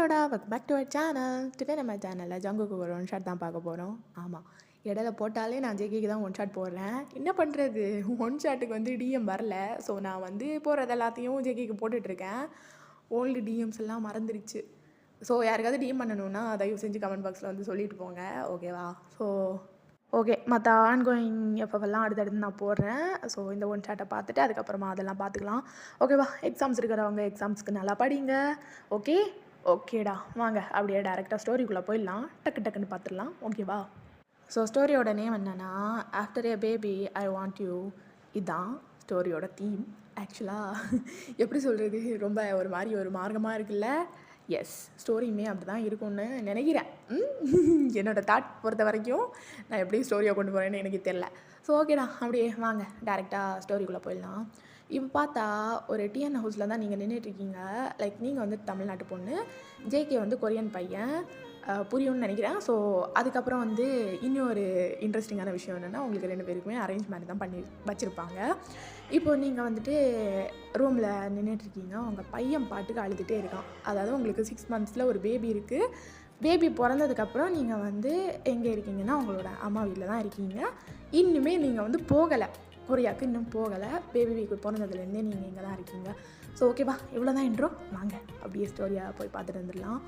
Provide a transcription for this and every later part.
ஹலோடா welcome back to our channel. Today நம்ம சேனலில் ஜங்குக்கு ஒரு ஒன் ஷாட் தான் பார்க்க போகிறோம். ஆமாம், இடையில போட்டாலே நான் ஜேகேக்கு தான் ஒன் ஷாட் போடுறேன். என்ன பண்ணுறது, ஒன் ஷாட்டுக்கு வந்து டிஎம் வரல. ஸோ நான் வந்து போடுறது எல்லாத்தையும் ஜேகேக்கு போட்டுட்ருக்கேன். ஓல்டு டிஎம்ஸ் எல்லாம் மறந்துடுச்சு. ஸோ யாருக்காவது டிஎம் பண்ணணுன்னா தயவு செஞ்சு கமெண்ட் பாக்ஸில் வந்து சொல்லிட்டு போங்க, ஓகேவா? ஸோ ஓகே, மற்ற ஆன்கோயிங் எஃப்எஃப்எல்லாம் அடுத்தடுத்து நான் போடுறேன். ஸோ இந்த ஒன் ஷாட்டை பார்த்துட்டு அதுக்கப்புறமா அதெல்லாம் பார்த்துக்கலாம், ஓகேவா? எக்ஸாம்ஸ் இருக்கிறவங்க எக்ஸாம்ஸ்க்கு நல்லா படிங்க, ஓகே? ஓகேடா, வாங்க அப்படியே டேரெக்டாக ஸ்டோரிக்குள்ளே போயிடலாம். டக்குன்னு பார்த்துடலாம், ஓகேவா? ஸோ ஸ்டோரியோட நேம் என்னென்னா after A baby I want you. இதுதான் ஸ்டோரியோட தீம். ஆக்சுவலாக எப்படி சொல்கிறது, ரொம்ப ஒரு மாதிரி ஒரு மார்க்கமாக இருக்குல்ல. எஸ், ஸ்டோரியுமே அப்படி தான் இருக்கும்னு நினைக்கிறேன். என்னோடய தாட் பொறுத்த வரைக்கும் நான் எப்படி ஸ்டோரியை கொண்டு போகிறேன்னு எனக்கு தெரில. ஸோ ஓகேடா, அப்படியே வாங்க டேரெக்டாக ஸ்டோரிக்குள்ளே போயிடலாம். இப்போ பார்த்தா ஒரு டிஎன் ஹவுஸில் தான் நீங்கள் நின்றுட்டுருக்கீங்க. லைக் நீங்கள் வந்து தமிழ்நாட்டு பொண்ணு, ஜேகே வந்து கொரியன் பையன். புரியும்னு நினைக்கிறேன். ஸோ அதுக்கப்புறம் வந்து இன்னொரு இன்ட்ரெஸ்டிங்கான விஷயம் என்னென்னா, உங்களுக்கு 2 பேருக்குமே அரேஞ்ச் மேரேஜ் தான் பண்ணி வச்சுருப்பாங்க. இப்போது நீங்கள் வந்துட்டு ரூமில் நின்றுட்டுருக்கீங்க. உங்கள் பையன் பாட்டுக்கு அழுதுகிட்டே இருக்கான். அதாவது உங்களுக்கு 6 மந்த்ஸில் ஒரு பேபி இருக்குது. பேபி பிறந்ததுக்கப்புறம் நீங்கள் வந்து எங்கே இருக்கீங்கன்னா உங்களோட அம்மா வீட்டில் தான் இருக்கீங்க. இன்னுமே நீங்கள் வந்து போகலை, கொரியாவுக்கு இன்னும் போகலை. பேபி வீக்கு பிறந்ததுலேருந்தே நீங்கள் இங்கே தான் இருக்கீங்க. ஸோ ஓகேவா, இவ்வளோ தான் இன்ட்ரோ. வாங்க அப்படியே ஸ்டோரியாக போய் பார்த்துட்டு வந்துடலாம்.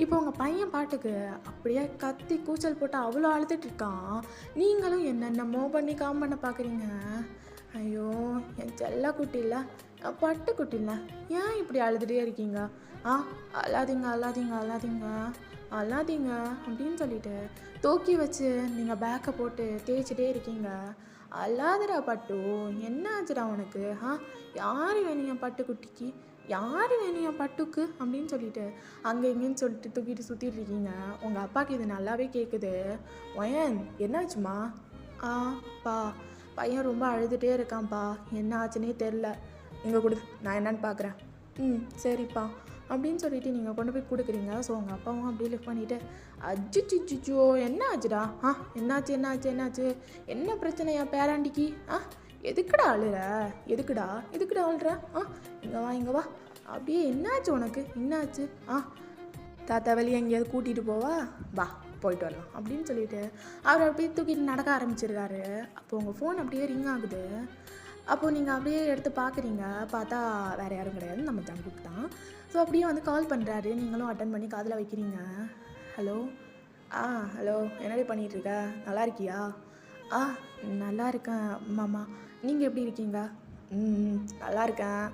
இப்போ உங்கள் பையன் பாட்டுக்கு அப்படியே கத்தி கூச்சல் போட்டு அவ்வளோ அழுதுட்டு இருக்கான். நீங்களும் என்னென்னமோ பண்ணி காம் பண்ண பார்க்குறீங்க. ஐயோ, என் செல்ல குட்டி இல்லை, பட்டு குட்டி இல்லை, ஏன் இப்படி அழுதுகிட்டே இருக்கீங்க? அல்லாதீங்க அல்லாதீங்க அல்லாதீங்க அல்லாதீங்க அப்படின்னு சொல்லிட்டு தூக்கி வச்சு நீங்கள் பேக்கை போட்டு தேய்ச்சிட்டே இருக்கீங்க. அல்லாதடா பட்டு, என்ன ஆச்சுடா உனக்கு? யார் வேணும் என் பட்டுக்குட்டிக்கு, யார் வேணும் என் பட்டுக்கு அப்படின்னு சொல்லிட்டு அங்கே இங்கேன்னு சொல்லிட்டு தூக்கிட்டு சுற்றிட்டு இருக்கீங்க. உங்கள் அப்பாவுக்கு இது நல்லாவே கேட்குது. ஒயன், என்னாச்சுமா? பா, பையன் ரொம்ப அழுதுகிட்டே இருக்கான்ப்பா, என்ன ஆச்சுன்னே தெரில. இங்கே கொடு, நான் என்னன்னு பார்க்குறேன். சரிப்பா அப்படின்னு சொல்லிட்டு நீங்கள் கொண்டு போய் கொடுக்குறீங்க. ஸோ உங்கள் அப்பாவும் அப்படியே லிஃப்ட் பண்ணிவிட்டு, அஜிச்சிச்சிச்சோ என்ன ஆச்சுடா? என்னாச்சு என்னாச்சு என்னாச்சு, என்ன பிரச்சனையா பேராண்டிக்கு? எதுக்குடா அழுற, எதுக்குடா எதுக்குடா அழுற? இங்கே வா அப்படியே, என்னாச்சு உனக்கு, என்னாச்சு? தாத்தா வெளியே எங்கேயாவது கூட்டிகிட்டு போவா, வா போயிட்டு வரலாம் அப்படின்னு சொல்லிட்டு அவர் அப்படியே தூக்கிட்டு நடக்க ஆரம்பிச்சிருக்காரு. அப்போது உங்கள் ஃபோன் அப்படியே ரிங் ஆகுது. அப்போது நீங்கள் அப்படியே எடுத்து பார்க்குறீங்க. பார்த்தா வேறு யாரும் கிடையாது, நம்ம ஜங்குக் தான். ஸோ அப்படியே வந்து கால் பண்ணுறாரு. நீங்களும் அட்டன் பண்ணி காதில் வைக்கிறீங்க. ஹலோ, ஹலோ, என்னடி பண்ணிகிட்ருக்க, நல்லா இருக்கியா? நல்லா இருக்கேன் மாமா, நீங்கள் எப்படி இருக்கீங்க? நல்லா இருக்கேன்.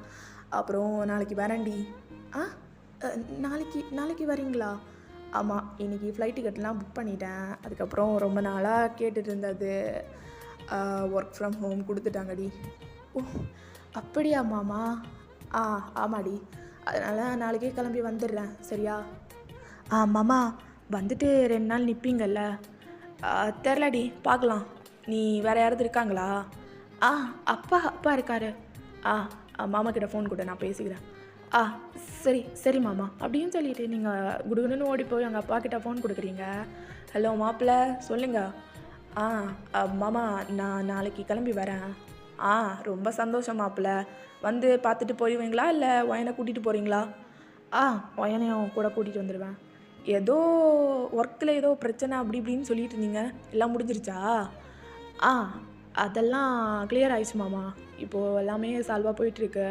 அப்புறம் நாளைக்கு வரேன்டி. நாளைக்கு வரீங்களா? ஆமாம், இன்றைக்கி ஃப்ளைட் டிக்கெட்லாம் புக் பண்ணிட்டேன். அதுக்கப்புறம் ரொம்ப நாளாக கேட்டுட்டு இருந்தது ஒர்க் ஃப்ரம் ஹோம் கொடுத்துட்டாங்கடி. ஓ அப்படியா மாமா? ஆமாடி, அதனால் நாளைக்கே கிளம்பி வந்துடுறேன், சரியா? மாமா, வந்துட்டு 2 நாள் நிற்பீங்கல்ல? தெரிலடி, பார்க்கலாம். நீ வேறு யாராவது இருக்காங்களா? அப்பா இருக்காரு. மாமா கிட்ட ஃபோன் கொடு, நான் பேசிக்கிறேன். சரி மாமா அப்படின்னு சொல்லிட்டு நீங்கள் குடுகுடுன்னு ஓடி போய் எங்கள் அப்பா கிட்ட ஃபோன் கொடுக்குறீங்க. ஹலோ மாப்பிள்ளை, சொல்லுங்கள். மாமா, நான் நாளைக்கு கிளம்பி வரேன். ரொம்ப சந்தோஷம் மாப்பிள்ளை. வந்து பார்த்துட்டு போயிடுவீங்களா இல்லை ஒயனை கூட்டிகிட்டு போகிறீங்களா? ஒயனையும் கூட கூட்டிகிட்டு வந்துடுவேன். ஏதோ ஒர்க்கில் ஏதோ பிரச்சனை அப்படி இப்படின்னு சொல்லிட்டு இருந்தீங்க, எல்லாம் முடிஞ்சிருச்சா? அதெல்லாம் கிளியர் ஆயிடுச்சு மாமா. இப்போது எல்லாமே சால்வாக போயிட்டுருக்கு.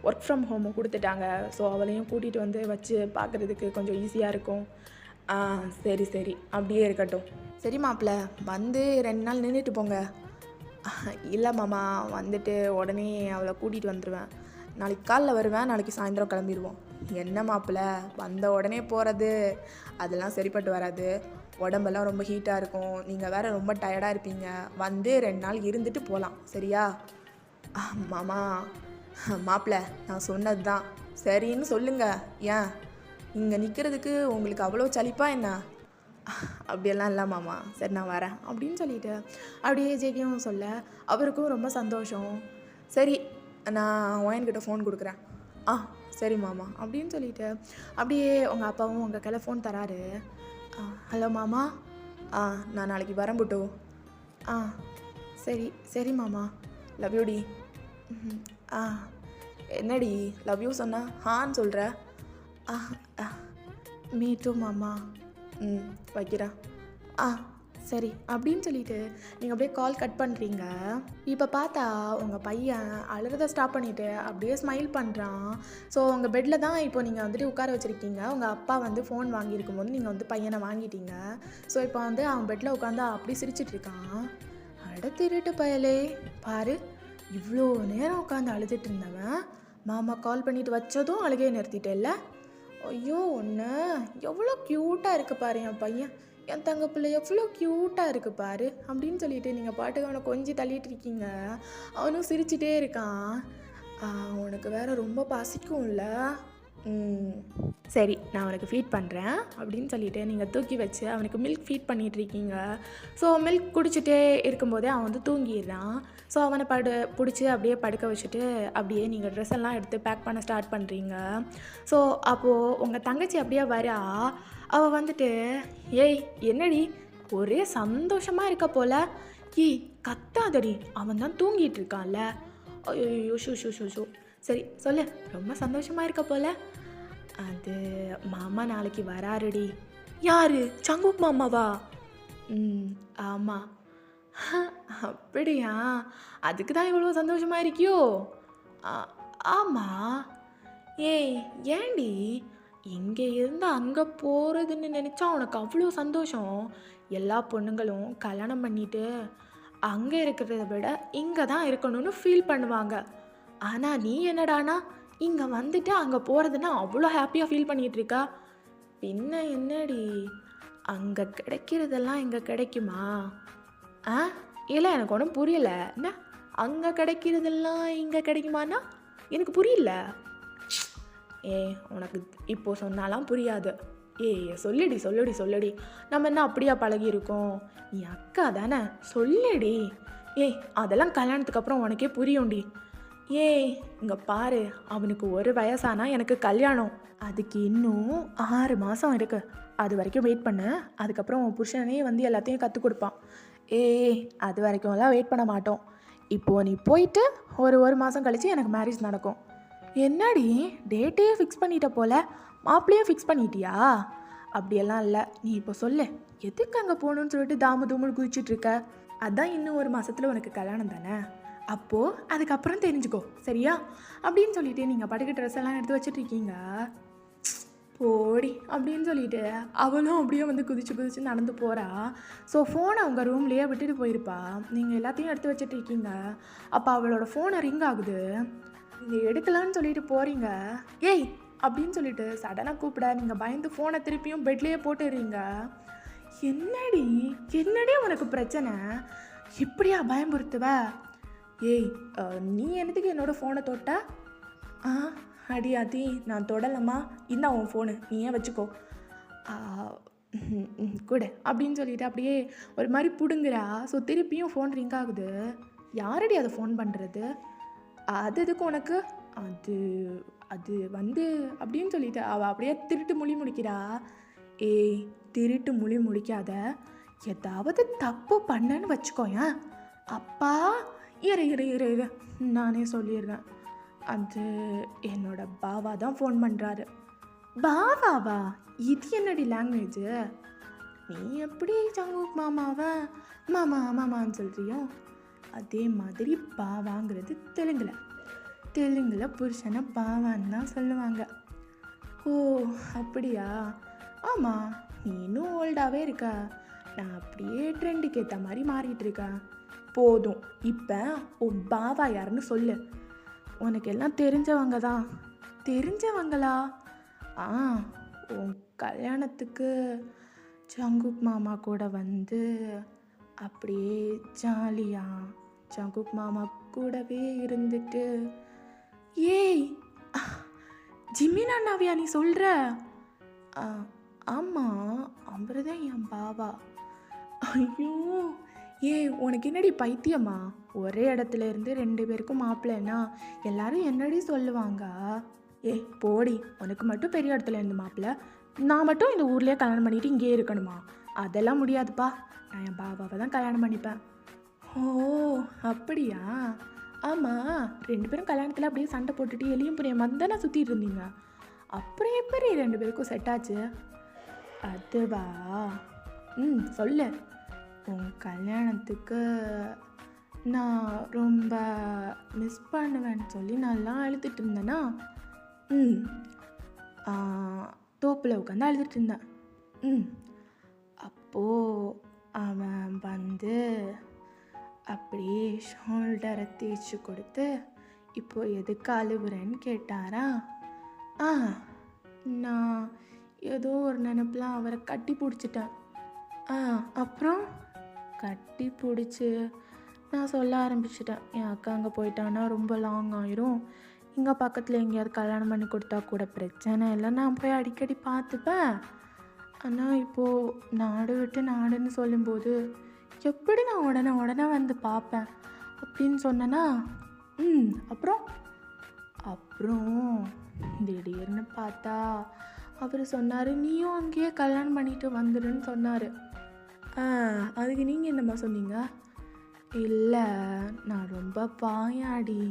ஒர்க் ஃப்ரம் ஹோமு கொடுத்துட்டாங்க. ஸோ அவளையும் கூட்டிகிட்டு வந்து வச்சு பார்க்குறதுக்கு கொஞ்சம் ஈஸியாக இருக்கும். சரி அப்படியே இருக்கட்டும். சரி மாப்பிள்ளை, வந்து 2 நாள் நின்றுட்டு போங்க. இல்லை மாமா, வந்துட்டு உடனே அவளை கூட்டிகிட்டு வந்துடுவேன். நாளைக்கு காலைல வருவேன், நாளைக்கு சாயந்தரம் கிளம்பிடுவோம். என்ன மாப்பிள்ளை, வந்த உடனே போகிறது அதெல்லாம் சரிப்பட்டு வராது. உடம்பெல்லாம் ரொம்ப ஹீட்டாக இருக்கும், நீங்கள் வேறு ரொம்ப டயர்டாக இருப்பீங்க. வந்து 2 நாள் இருந்துட்டு போகலாம், சரியா? மாமா, மாப்பிள்ளை, நான் சொன்னது தான் சரின்னு சொல்லுங்கள். ஏன் இங்கே நிற்கிறதுக்கு உங்களுக்கு அவ்வளோ சலிப்பா என்ன? அப்படியெல்லாம் இல்லை மாமா, சரி நான் வரேன் அப்படின்னு சொல்லிட்டு அப்படியே ஜேகேவும் சொல்ல அவருக்கும் ரொம்ப சந்தோஷம். சரி, நான் ஒயன்கிட்ட ஃபோன் கொடுக்குறேன். சரி மாமா அப்படின்னு சொல்லிட்டு அப்படியே உங்கள் அப்பாவும் உங்கள் கையில் ஃபோன் தராரு. ஹலோ மாமா, நான் நாளைக்கு வரேன் புட்டு. சரி மாமா, லவ் யூடி. என்னடி லவ் யூ சொன்னா ஹான்னு சொல்கிற? மீ டூ மாமா. ம், வைக்கிறேன். ஆ சரி அப்படின்னு சொல்லிட்டு நீங்கள் அப்படியே கால் கட் பண்ணுறீங்க. இப்போ பார்த்தா உங்கள் பையன் அழுறதை ஸ்டாப் பண்ணிவிட்டு அப்படியே ஸ்மைல் பண்ணுறான். ஸோ உங்கள் பெட்டில் தான் இப்போ நீங்கள் வந்துட்டு உட்கார வச்சுருக்கீங்க. உங்கள் அப்பா வந்து ஃபோன் வாங்கியிருக்கும் போது நீங்கள் வந்து பையனை வாங்கிட்டீங்க. ஸோ இப்போ வந்து அவன் பெட்டில் உட்காந்து அப்படி சிரிச்சிட்ருக்கான். அட திருட்டு பயலே, பாரு இவ்வளோ நேரம் உட்காந்து அழுதுட்டு இருந்தவன் மாமா கால் பண்ணிட்டு வச்சதும் அழுகையை நிறுத்திட்டேல்ல. ஐயோ ஒன்று எவ்வளோ க்யூட்டாக இருக்குது பாரு என் பையன், என் தங்க பிள்ளை எவ்வளோ க்யூட்டாக இருக்குது பாரு அப்படின்னு சொல்லிட்டு நீங்கள் பாட்டுக்கு அவனை கொஞ்சம் தள்ளிட்டு இருக்கீங்க. அவனும் சிரிச்சிட்டே இருக்கான். உனக்கு வேற ரொம்ப பசிக்கும்ல. சரி நான் அவனுக்கு ஃபீட் பண்ணுறேன் அப்படின்னு சொல்லிட்டு நீங்கள் தூக்கி வச்சு அவனுக்கு மில்க் ஃபீட் பண்ணிகிட்ருக்கீங்க. ஸோ மில்க் குடிச்சிட்டே இருக்கும்போதே அவன் வந்து தூங்கிடுறான். ஸோ அவனை பிடிச்சி அப்படியே படுக்க வச்சுட்டு அப்படியே நீங்கள் ட்ரெஸ் எல்லாம் எடுத்து பேக் பண்ண ஸ்டார்ட் பண்ணுறீங்க. ஸோ அப்போது உங்கள் தங்கச்சி அப்படியே வரா. அவள் வந்துட்டு ஏய் என்னடி ஒரே சந்தோஷமாக இருக்க போல, ஏய் கத்தாதடி அவன் தான் தூங்கிட்டு இருக்கான்ல. ஐயோ ஷூ ஷூ ஷூ ஷூ சரி சொல்லு, ரொம்ப சந்தோஷமாக இருக்க போல. அது மாமா நாளைக்கு வராருடி. யாரு, சங்குக் மாமாவா? ஆமாம். அப்படியா, அதுக்கு தான் இவ்வளோ சந்தோஷமாக இருக்கியோ? ஆமாம். ஏய் ஏண்டி இங்கே இருந்து அங்கே போகிறதுன்னு நினச்சா உனக்கு அவ்வளோ சந்தோஷம். எல்லா பொண்ணுங்களும் கல்யாணம் பண்ணிட்டு அங்கே இருக்கிறத விட இங்கே தான் இருக்கணும்னு ஃபீல் பண்ணுவாங்க. ஆனால் நீ என்னடானா இங்கே வந்துட்டு அங்கே போகிறதுன்னா அவ்வளோ ஹாப்பியாக ஃபீல் பண்ணிகிட்ருக்கா. பின்ன என்னடி அங்கே கிடைக்கிறதெல்லாம் இங்கே கிடைக்குமா? இல்லை எனக்கு ஒன்றும் புரியல. என்ன அங்கே கிடைக்கிறதெல்லாம் இங்கே கிடைக்குமானா எனக்கு புரியல. உனக்கு இப்போது சொன்னாலாம் புரியாது. சொல்லுடி சொல்லுடி சொல்லுடி, நம்ம என்ன அப்படியா பழகியிருக்கோம்? நீ அக்கா தானே, சொல்லுடி. அதெல்லாம் கல்யாணத்துக்கு அப்புறம் உனக்கே புரியும்டி. இங்கே பாரு, அவனுக்கு ஒரு வயசானா எனக்கு கல்யாணம், அதுக்கு இன்னும் 6 மாதம் இருக்கு. அது வரைக்கும் வெயிட் பண்ணு. அதுக்கப்புறம் உன் புருஷனே வந்து எல்லாத்தையும் கற்றுக் கொடுப்பான். அது வரைக்கும்லாம் வெயிட் பண்ண மாட்டோம். இப்போது நீ போயிட்டு ஒரு மாதம் கழித்து எனக்கு மேரேஜ் நடக்கும். என்னடி டேட்டையே ஃபிக்ஸ் பண்ணிட்ட போல, மாப்பிள்ளையும் ஃபிக்ஸ் பண்ணிட்டியா? அப்படியெல்லாம் இல்லை. நீ இப்போ சொல்லு, எதுக்கு அங்கே போகணுன்னு சொல்லிட்டு தாமு தூமுன்னு குதிச்சிட்ருக்க? அதான் இன்னும் 1 மாதத்தில் உனக்கு கல்யாணம் தானே, அப்போது அதுக்கப்புறம் தெரிஞ்சுக்கோ சரியா? அப்படின்னு சொல்லிட்டு நீங்கள் படுக்க ட்ரெஸ் எல்லாம் எடுத்து வச்சுட்ருக்கீங்க. போடி அப்படின்னு சொல்லிட்டு அவளும் அப்படியே வந்து குதிச்சு நடந்து போகிறா. ஸோ ஃபோனை அவங்க ரூம்லேயே விட்டுட்டு போயிருப்பா. நீங்கள் எல்லாத்தையும் எடுத்து வச்சுட்ருக்கீங்க. அப்போ அவளோட ஃபோனை ரிங் ஆகுது. நீங்கள் எடுக்கலான்னு சொல்லிட்டு போகிறீங்க. அப்படின்னு சொல்லிட்டு சடனாக கூப்பிட நீங்கள் பயந்து ஃபோனை திருப்பியும் பெட்லேயே போட்டுடுறீங்க. என்னடி உனக்கு பிரச்சனை? இப்படியா பயம்புறுத்துவ? நீ என்னத்துக்கு என்னோடய ஃபோனை தொட்ட? அடி நான் தொடலம்மா, இன்னும் உன் ஃபோனு நீ ஏன் வச்சுக்கோ கூட அப்படின்னு சொல்லிட்டு அப்படியே ஒரு மாதிரி பிடுங்குறா. ஸோ திருப்பியும் ஃபோன் ரிங் ஆகுது. யாரடி அதை ஃபோன் பண்ணுறது? அது எதுக்கு உனக்கு? அது வந்து அப்படின்னு சொல்லிட்டு அவள் அப்படியே திருட்டு மொழி முடிக்கிறா. திருட்டு மொழி முடிக்காத, ஏதாவது தப்பு பண்ணன்னு வச்சுக்கோயேன். அப்பா இரு நானே சொல்லிடுறேன். அது என்னோட பாவா தான் ஃபோன் பண்ணுறாரு. பாவாவா? இது என்னடி லாங்குவேஜு? நீ எப்படி சங்குக் மாமாவை மாமான்னு சொல்கிறியோ அதே மாதிரி பாவாங்கிறது தெலுங்கில் புருஷனை பாவான்னு தான் சொல்லுவாங்க. ஓ அப்படியா? ஆமாம், நீ இன்னும் ஓல்டாகவே இருக்க. நான் அப்படியே ட்ரெண்டுக்கு ஏற்ற மாதிரி மாறிட்டு இருக்கேன். போதும், இப்போ உன் பாவா யாருன்னு சொல்லு. உனக்கு எல்லாம் தெரிஞ்சவங்க தான். தெரிஞ்சவங்களா? உன் கல்யாணத்துக்கு சங்குக் மாமா கூட வந்து அப்படியே ஜாலியாக சங்குக் மாமா கூடவே இருந்துட்டு. ஜிமின் அண்ணாவியா நீ சொல்கிற? ஆமாம், அவர்தான் என் பாவா. ஐயோ உனக்கு என்னடி பைத்தியமா? ஒரே இடத்துல இருந்து 2 பேருக்கும் மாப்பிள்ளைன்னா எல்லாரும் என்னடி சொல்லுவாங்க? போடி, உனக்கு மட்டும் பெரிய இடத்துல இருந்து மாப்பிள்ளை, நான் மட்டும் இந்த ஊர்லேயே கல்யாணம் பண்ணிட்டு இங்கே இருக்கணுமா? அதெல்லாம் முடியாதுப்பா. நான் என் பாபாவை தான் கல்யாணம் பண்ணிப்பேன். ஓ அப்படியா? ஆமாம், 2 பேரும் கல்யாணத்தில் அப்படியே சண்டை போட்டுட்டு எலியும் புரியாம தானே சுற்றிட்டு இருந்தீங்க. அப்புறம் எப்படி 2 பேருக்கும் செட் ஆச்சு? அதுவா? சொல்லு. உன் கல்யாணத்துக்கு நான் ரொம்ப மிஸ் பண்ணுவேன்னு சொல்லி நல்லா அழுதுட்டு இருந்தேனா? ம் ஆ, தோப்பில் உட்காந்து அழுதுட்டு இருந்தேன். ம் அப்போது அவன் வந்து அப்படியே ஷோல்டரை தேய்ச்சி கொடுத்து, இப்போ எதுக்கு அழுவுறேன்னு கேட்டாரா? ஆ நான் ஏதோ ஒரு நினப்பில் அவரை கட்டி பிடிச்சிட்டேன். அப்புறம் கட்டி பிடிச்சி நான் சொல்ல ஆரம்பிச்சிட்டேன், என் அக்கா அங்கே போயிட்டான்னா ரொம்ப லாங் ஆயிரும், இங்கே பக்கத்தில் எங்கேயாவது கல்யாணம் பண்ணி கொடுத்தா கூட பிரச்சனை இல்லை, நான் போய் அடிக்கடி பார்த்துப்பேன். ஆனால் இப்போது நாடு விட்டு நாடுன்னு சொல்லும்போது எப்படி நான் உடனே உடனே வந்து பார்ப்பேன் அப்படின்னு சொன்னேன்னா, அப்புறம் அப்புறம் திடீர்னு பார்த்தா அவர் சொன்னார், நீயும் அங்கேயே கல்யாணம் பண்ணிட்டு வந்துடுன்னு சொன்னார். அதுக்கு நீங்கள் என்னம்மா சொன்னீங்க? இல்லை, நான் ரொம்ப பாயாடி,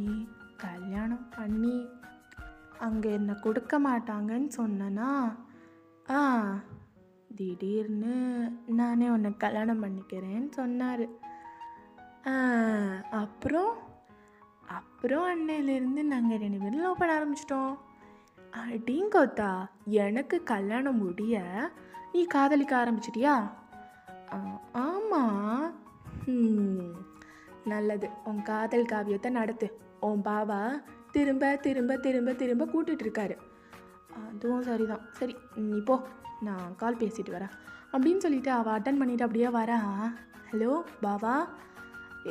கல்யாணம் பண்ணி அங்கே என்னை கொடுக்க மாட்டாங்கன்னு சொன்னேன்னா, திடீர்னு நானே உன்னை கல்யாணம் பண்ணிக்கிறேன்னு சொன்னார். அப்புறம் அப்புறம் அன்னையிலேருந்து நாங்கள் 2 பேரும் லவ் பண்ண ஆரம்பிச்சிட்டோம். அடிங்கோத்தா, எனக்கு கல்யாணம் முடிய நீ காதலிக்க ஆரம்பிச்சிட்டியா? ஆமாம். நல்லது, உன் காதல் காவியத்தை நடத்து. உன் பாவா திரும்ப திரும்ப திரும்ப திரும்ப கூட்டிகிட்டு இருக்காரு. அதுவும் சரிதான். சரி, நீ போ, நான் கால் பேசிட்டு வரேன் அப்படின்னு சொல்லிட்டு அவள் அட்டன் பண்ணிவிட்டு அப்படியே வரா. ஹலோ பாவா.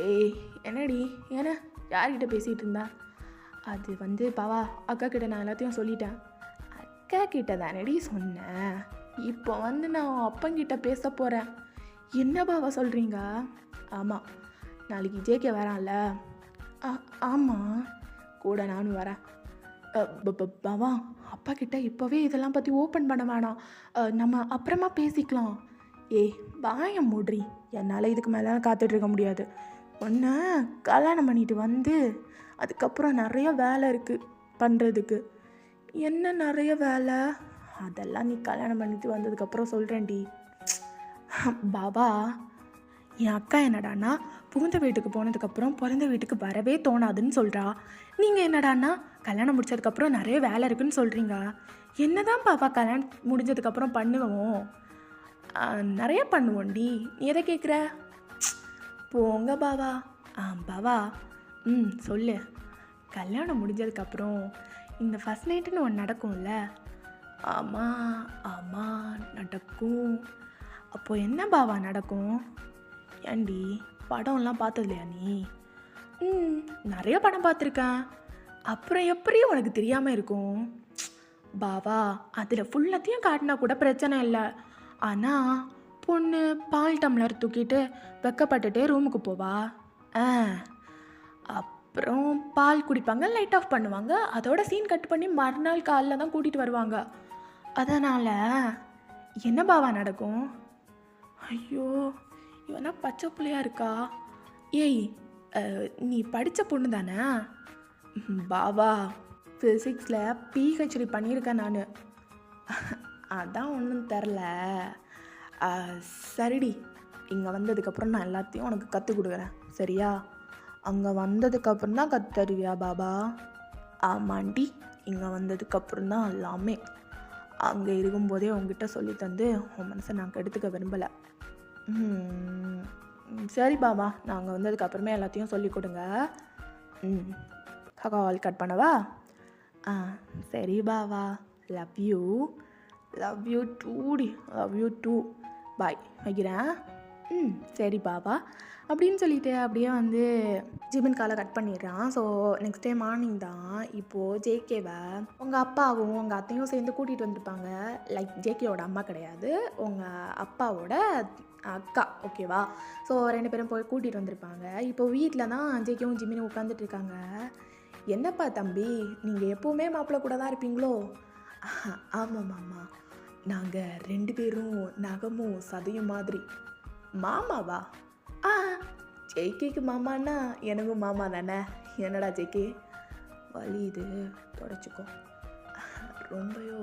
ஏய் என்னடி, ஏன்னா யார்கிட்ட பேசிகிட்டு இருந்தா? அது வந்து பாவா, அக்கா கிட்ட நான் எல்லாத்தையும் சொல்லிட்டேன். அக்கா கிட்ட தானடி சொன்னேன், இப்போ வந்து நான் அப்பங்கிட்ட பேச போகிறேன். என்ன பாவா சொல்கிறீங்க? ஆமாம், நாளைக்கு ஜேகே வரான்ல? ஆமாம், கூட நானும் வரேன். பாவா, அப்பா கிட்ட இப்போவே இதெல்லாம் பற்றி ஓப்பன் பண்ண வேணாம், நம்ம அப்புறமா பேசிக்கலாம். ஏய் வாய மூட்ரி, என்னால் இதுக்கு மேலே காத்துட்ருக்க முடியாது. ஒன்று கல்யாணம் பண்ணிட்டு வந்து அதுக்கப்புறம் நிறைய வேலை இருக்குது பண்ணுறதுக்கு. என்ன நிறைய வேலை? அதெல்லாம் நீ கல்யாணம் பண்ணிட்டு வந்ததுக்கப்புறம் சொல்கிறேன்டி. பாபா, என் அக்கா என்னடான்னா புகுந்த வீட்டுக்கு போனதுக்கப்புறம் பிறந்த வீட்டுக்கு வரவே தோணாதுன்னு சொல்கிறா. நீங்கள் என்னடான்னா கல்யாணம் முடிச்சதுக்கப்புறம் நிறைய வேலை இருக்குதுன்னு சொல்கிறீங்க. என்ன தான் பாப்பா கல்யாணம் முடிஞ்சதுக்கப்புறம் பண்ணுவோம்? நிறைய பண்ணுவோண்டி, நீ எதை கேட்குற? போங்க பாவா. பாவா, சொல்லு. கல்யாணம் முடிஞ்சதுக்கப்புறம் இந்த ஃபஸ்ட் நைட்டுன்னு ஒன்று நடக்கும்ல? ஆமாம் நடக்கும். அப்போது என்ன பாவா நடக்கும்? ஏண்டி, படம்லாம் பார்த்தது இல்லையா நீ? நிறைய படம் பார்த்துருக்கேன். அப்புறம் எப்படி உனக்கு தெரியாமல் இருக்கும்? பாவா, அதில் ஃபுல்லத்தையும் காட்டினா கூட பிரச்சனை இல்லை. ஆனால் பொண்ணு பால் டம்ளர் தூக்கிட்டு வெக்கப்பட்டுட்டே ரூமுக்கு போவா. அப்புறம் பால் குடிப்பாங்க, லைட் ஆஃப் பண்ணுவாங்க, அதோட சீன் கட் பண்ணி மறுநாள் காலைல தான் கூட்டிகிட்டு வருவாங்க. அதனால் என்ன பாவா நடக்கும்? ஐயோ, இவனா பச்சை பிள்ளையா இருக்கா? ஏய், நீ படித்த பொண்ணு தானே? பாவா, ஃபிசிக்ஸில் பிஹெச்டி பண்ணியிருக்கேன் நான். அதான் ஒன்றும் தெரில. சரிடி, இங்கே வந்ததுக்கப்புறம் நான் எல்லாத்தையும் உனக்கு கற்றுக் கொடுக்குறேன், சரியா? அங்கே வந்ததுக்கப்புறம் தான் கற்றுருவியா பாபா? ஆமாண்டி, இங்கே வந்ததுக்கப்புறம் தான் எல்லாமே. அங்கே இருக்கும்போதே உங்ககிட்ட சொல்லி தந்து உன் மனசை நான் கெடுத்துக்க விரும்பலை. சரி பாபா, நான் அங்கே வந்ததுக்கப்புறமே எல்லாத்தையும் சொல்லி கொடுங்க. கால் கட் பண்ணவா? சரி பாபா, லவ் யூ டூடி, லவ் யூ டூ, பாய், வைக்கிறேன். சரி பாபா அப்படின்னு சொல்லிட்டு அப்படியே வந்து ஜிமின் காலை கட் பண்ணிடுறான். ஸோ நெக்ஸ்ட் டே மார்னிங் தான் இப்போது ஜேகேவை உங்கள் அப்பாவும் உங்கள் அத்தையும் சேர்ந்து கூட்டிகிட்டு வந்திருப்பாங்க. லைக் ஜேகேவோட அம்மா கிடையாது, உங்கள் அப்பாவோட அக்கா, ஓகேவா? ஸோ 2 பேரும் போய் கூட்டிகிட்டு வந்திருப்பாங்க. இப்போ வீட்டில் தான் ஜேகேவும் ஜிமினும் உட்காந்துட்டு இருக்காங்க. என்னப்பா தம்பி, நீங்கள் எப்போவுமே மாப்பிள்ளை கூட தான் இருப்பீங்களோ? ஆமாம் மாமா, நாங்கள் 2 பேரும் நகமும் சதையும் மாதிரி. மாமாவா? ஜேகேக்கு மாமான்னா எனக்கும் மாமா தானே. என்னடா ஜேகே, வலி இது தொடச்சிக்கோ. ரொம்பயோ?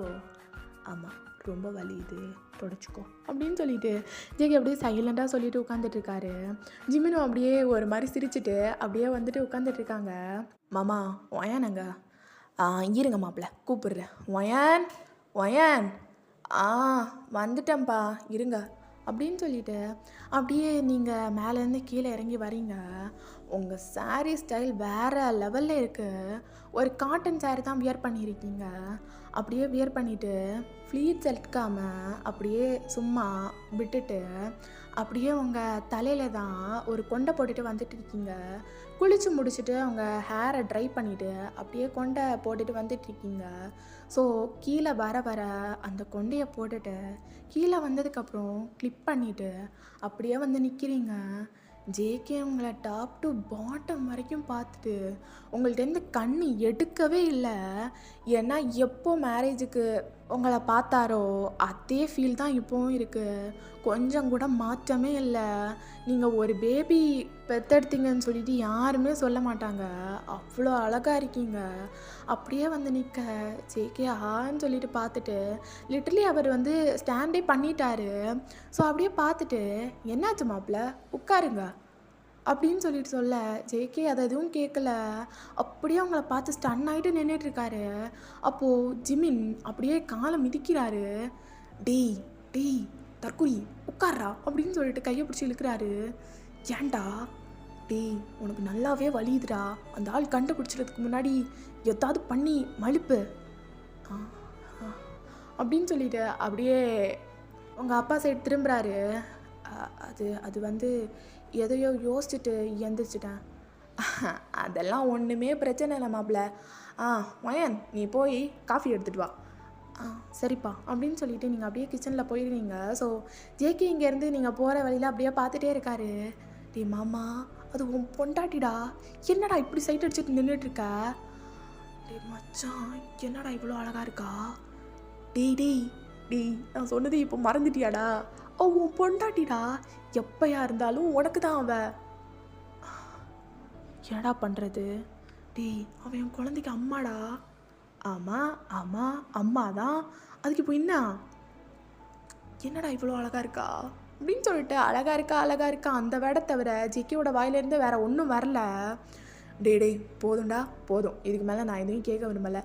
ஆமாம், ரொம்ப வலியுது, தொடச்சிக்கோ அப்படின்னு சொல்லிட்டு ஜேகே அப்படியே சைலண்டாக சொல்லிட்டு உட்காந்துட்ருக்காரு. ஜிமினும் அப்படியே ஒரு மாதிரி சிரிச்சுட்டு அப்படியே வந்துட்டு உட்காந்துட்ருக்காங்க. மாமா ஒயானங்க, இருங்க மாப்பிள்ள கூப்பிடுறேன். ஒயான் ஒயான், வந்துட்டேன்ப்பா இருங்க அப்படின்னு சொல்லிட்டு அப்படியே நீங்கள் மேலேருந்து கீழே இறங்கி வரீங்க. உங்கள் சாரீ ஸ்டைல் வேறு லெவலில் இருக்குது. ஒரு காட்டன் சாரீ தான் வியர் பண்ணியிருக்கீங்க. அப்படியே வியர் பண்ணிவிட்டு ஃப்ளீட்ஸ் எடுக்காமல் அப்படியே சும்மா விட்டுட்டு அப்படியே உங்கள் தலையில் தான் ஒரு கொண்டை போட்டுட்டு வந்துட்டு இருக்கீங்க. குளித்து முடிச்சுட்டு அவங்க ஹேரை ட்ரை பண்ணிவிட்டு அப்படியே கொண்டை போட்டுட்டு வந்துட்டுருக்கீங்க. ஸோ கீழே வர வர அந்த கொண்டையை போட்டுட்டு கீழே வந்ததுக்கப்புறம் கிளிப் பண்ணிவிட்டு அப்படியே வந்து நிற்கிறீங்க. ஜேகே உங்களை டாப் டு பாட்டம் வரைக்கும் பார்த்துட்டு உங்கள்கிட்டருந்து கண்ணு எடுக்கவே இல்லை. ஏன்னா எப்போ மேரேஜுக்கு உங்களை பார்த்தாரோ அதே ஃபீல் தான் இப்போவும் இருக்குது. கொஞ்சம் கூட மாற்றமே இல்லை. நீங்கள் ஒரு பேபி பெத்தெடுத்தீங்கன்னு சொல்லிட்டு யாருமே சொல்ல மாட்டாங்க. அவ்வளோ அழகாக இருக்கீங்க. அப்படியே வந்து நிற்க ஜேகே ஆன்னு சொல்லிட்டு பார்த்துட்டு லிட்டரலி அவர் வந்து ஸ்டாண்டே பண்ணிட்டாரு. ஸோ அப்படியே பார்த்துட்டு என்னாச்சு மாப்பிள்ள உட்காருங்க அப்படின்னு சொல்லிட்டு சொல்ல ஜேகே அதை எதுவும் கேட்கல. அப்படியே அவங்கள பார்த்து ஸ்டன் ஆகிட்டு நின்றுட்டுருக்காரு. அப்போது ஜிமின் அப்படியே காலை மிதிக்கிறாரு. டேய் டேய் தற்குறி உட்கார்றா அப்படின்னு சொல்லிட்டு கையை பிடிச்சி இழுக்கிறாரு. ஏன்டா டேய் உனக்கு நல்லாவே வலியுதுடா, அந்த ஆள் கண்டுபிடிச்சிடறதுக்கு முன்னாடி எதாவது பண்ணி மழுப்பு அப்படின்னு சொல்லிட்டு அப்படியே உங்கள் அப்பா சைடு திரும்புகிறாரு. அது வந்து எதையோ யோசிச்சுட்டு எந்திரிச்சிட்டேன். அதெல்லாம் ஒன்றுமே பிரச்சனை இல்லை மாப்பிள்ள. மயன் நீ போய் காஃபி எடுத்துகிட்டு வா. சரிப்பா அப்படின்னு சொல்லிட்டு நீங்கள் அப்படியே கிச்சனில் போயிடுவீங்க. ஸோ ஜேகே இங்கேருந்து நீங்கள் போகிற வழியில் அப்படியே பார்த்துட்டே இருக்காரு. டே மாமா அது உன் பொண்டாட்டிடா, என்னடா இப்படி சைட் அடிச்சுட்டு நின்றுட்டுருக்க? டே மச்சான் என்னடா இவ்வளோ அழகாக இருக்கா? டேய் டேய் டேய் நான் சொன்னது இப்போ மறந்துட்டியாடா? உன் பொண்டாட்டிடா, எப்பயா இருந்தாலும் உனக்கு தான் அவ. என்னடா பண்ணுறது? டேய் அவன் என் குழந்தைக்கு அம்மாடா. ஆமாம் ஆமாம் அம்மா தான், அதுக்கு இப்போ என்னடா இவ்வளோ அழகாக இருக்கா அப்படின்னு சொல்லிட்டு அழகாக இருக்கா அந்த வேடை தவிர ஜிக்கியோட வாயிலேருந்து வேற ஒன்றும் வரல. டே போதும்டா போதும், இதுக்கு மேலே நான் எதுவும் கேட்க விரும்பலை.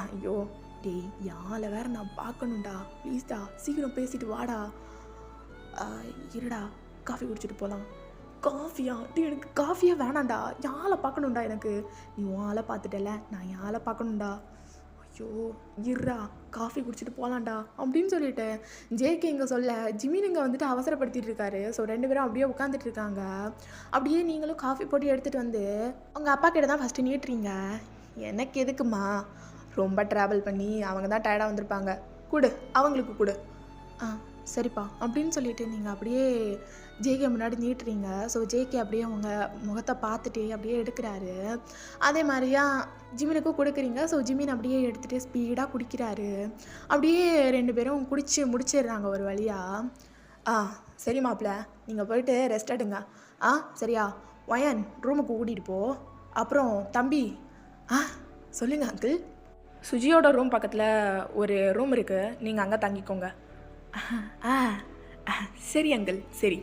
ஐயோ டேய் யாரை வேற நான் பார்க்கணும்டா, ப்ளீஸ்டா சீக்கிரம் பேசிட்டு வாடா. இருடா காஃபி குடிச்சிட்டு போகலாம். காஃபியா? டே எனக்கு காஃபியே வேணாண்டா, யாரை பார்க்கணுண்டா எனக்கு. நீ உன் ஆளை பார்த்துட்டல, நான் யாரை பார்க்கணுண்டா. ஐயோ இருடா காஃபி குடிச்சிட்டு போகலாண்டா அப்படின்னு சொல்லிட்டு ஜேகே இங்கே சொல்ல ஜிமின் இங்கே வந்துட்டு அவசரப்படுத்திட்டு இருக்காரு. ஸோ 2 பேரும் அப்படியே உட்காந்துட்டு இருக்காங்க. அப்படியே நீங்களும் காஃபி போட்டு எடுத்துகிட்டு வந்து உங்கள் அப்பா கிட்ட தான் ஃபஸ்ட்டு நீட்டுறீங்க. எனக்கு எதுக்குமா, ரொம்ப ட்ராவல் பண்ணி அவங்க தான் டயர்டாக வந்திருப்பாங்க, கொடு அவங்களுக்கு கொடு. சரிப்பா அப்படின்னு சொல்லிட்டு நீங்கள் அப்படியே ஜேகே முன்னாடி நீட்டுறீங்க. ஸோ ஜேகே அப்படியே அவங்க முகத்தை பார்த்துட்டு அப்படியே எடுக்கிறாரு. அதே மாதிரியா ஜிமினுக்கும் கொடுக்குறீங்க. ஸோ ஜிமின் அப்படியே எடுத்துகிட்டு ஸ்பீடாக குடிக்கிறாரு. அப்படியே 2 பேரும் குடிச்சு முடிச்சிடுறாங்க ஒரு வழியாக. சரி மாப்பிள்ள நீங்கள் போயிட்டு ரெஸ்ட் எடுங்க. சரியா ஒயன் ரூமுக்கு கூட்டிகிட்டு போ. அப்புறம் தம்பி சொல்லுங்க அங்கிள். சுஜியோட ரூம் பக்கத்தில் ஒரு ரூம் இருக்குது, நீங்கள் அங்கே தங்கிக்கோங்க. சரி அங்கிள் சரி.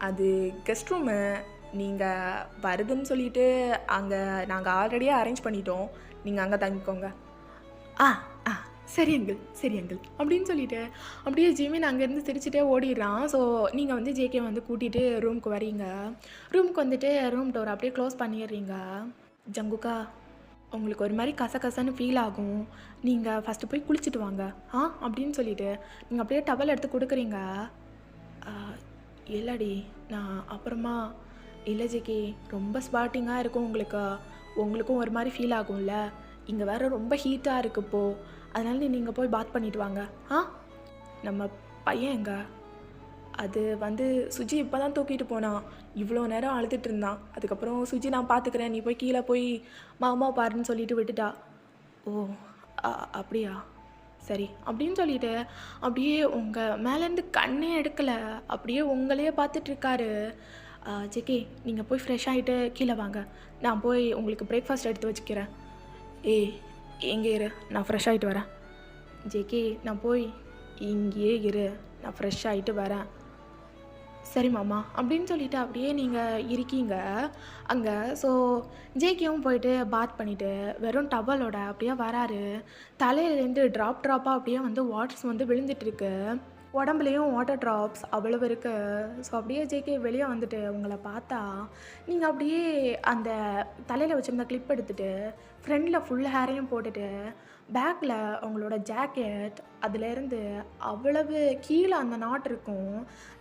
அது கெஸ்ட் ரூமு, நீங்கள் வருதுன்னு சொல்லிவிட்டு அங்கே நாங்கள் ஆல்ரெடியே அரேஞ்ச் பண்ணிட்டோம், நீங்கள் அங்கே தங்கிக்கோங்க. சரி அங்கிள் அப்படின்னு சொல்லிவிட்டு அப்படியே ஜிமின் அங்கேருந்து சிரிச்சுட்டே ஓடிடுறான். ஸோ நீங்கள் வந்து ஜேகே வந்து கூட்டிகிட்டு ரூமுக்கு வரீங்க. ரூமுக்கு வந்துட்டு ரூம் டோர் அப்படியே க்ளோஸ் பண்ணிடுறீங்க. ஜங்குக்கா உங்களுக்கு ஒரு மாதிரி கசகசன்னு ஃபீல் ஆகும், நீங்கள் ஃபஸ்ட்டு போய் குளிச்சுட்டு வாங்க அப்படின்னு சொல்லிவிட்டு நீங்கள் அப்படியே டவல் எடுத்து கொடுக்குறீங்க. இல்லடி நான் அப்புறமா. இல்லை ஜேகே ரொம்ப ஸ்பாட்டிங்காக இருக்கும் உங்களுக்கும் ஒரு மாதிரி ஃபீல் ஆகும்ல, இங்கே வேறு ரொம்ப ஹீட்டாக இருக்குது இப்போது, அதனால நீங்கள் போய் பாத் பண்ணிவிட்டு வாங்க. நம்ம பையன் எங்க? அது வந்து சுஜி இப்போ தான் தூக்கிட்டு போனான், இவ்வளோ நேரம் அழுதுட்டு இருந்தான். அதுக்கப்புறம் சுஜி நான் பார்த்துக்கிறேன், நீ போய் கீழே போய் மாமா பாருன்னு சொல்லிட்டு விட்டுட்டா. ஓ அப்படியா சரி அப்படின்னு சொல்லிட்டு அப்படியே உங்கள் மேலேருந்து கண்ணே எடுக்கலை, அப்படியே உங்களையே பார்த்துட்ருக்காரு. ஜேகே நீங்கள் போய் ஃப்ரெஷ் ஆகிட்டு கீழே வாங்க, நான் போய் உங்களுக்கு பிரேக்ஃபாஸ்ட் எடுத்து வச்சுக்கிறேன். எங்கே இரு, நான் ஃப்ரெஷ் ஆகிட்டு வரேன். ஜேகே நான் போய் இங்கேயே இரு, நான் ஃப்ரெஷ் ஆகிட்டு வரேன். சரி மாமா அப்படின்னு சொல்லிட்டு அப்படியே நீங்கள் இருக்கீங்க அங்கே. ஸோ ஜேகேவும் போயிட்டு பாத் பண்ணிவிட்டு வெறும் டவலோட அப்படியே வராரு. தலையிலேருந்து ட்ராப்பாக அப்படியே வந்து வாட்டர்ஸ் வந்து விழுந்துட்டுருக்கு. உடம்புலையும் வாட்டர் ட்ராப்ஸ் அவ்வளவு இருக்குது. ஸோ அப்படியே ஜேகே வெளியே வந்துட்டு உங்களை பார்த்தா நீங்கள் அப்படியே அந்த தலையில் வச்சுருந்த கிளிப் எடுத்துகிட்டு ஃப்ரண்டில் ஃபுல் ஹேரையும் போட்டுட்டு பேக்கில் உங்களோட ஜாக்கெட் அதுலேருந்து அவ்வளவு கீழே அந்த நாட் இருக்கும்.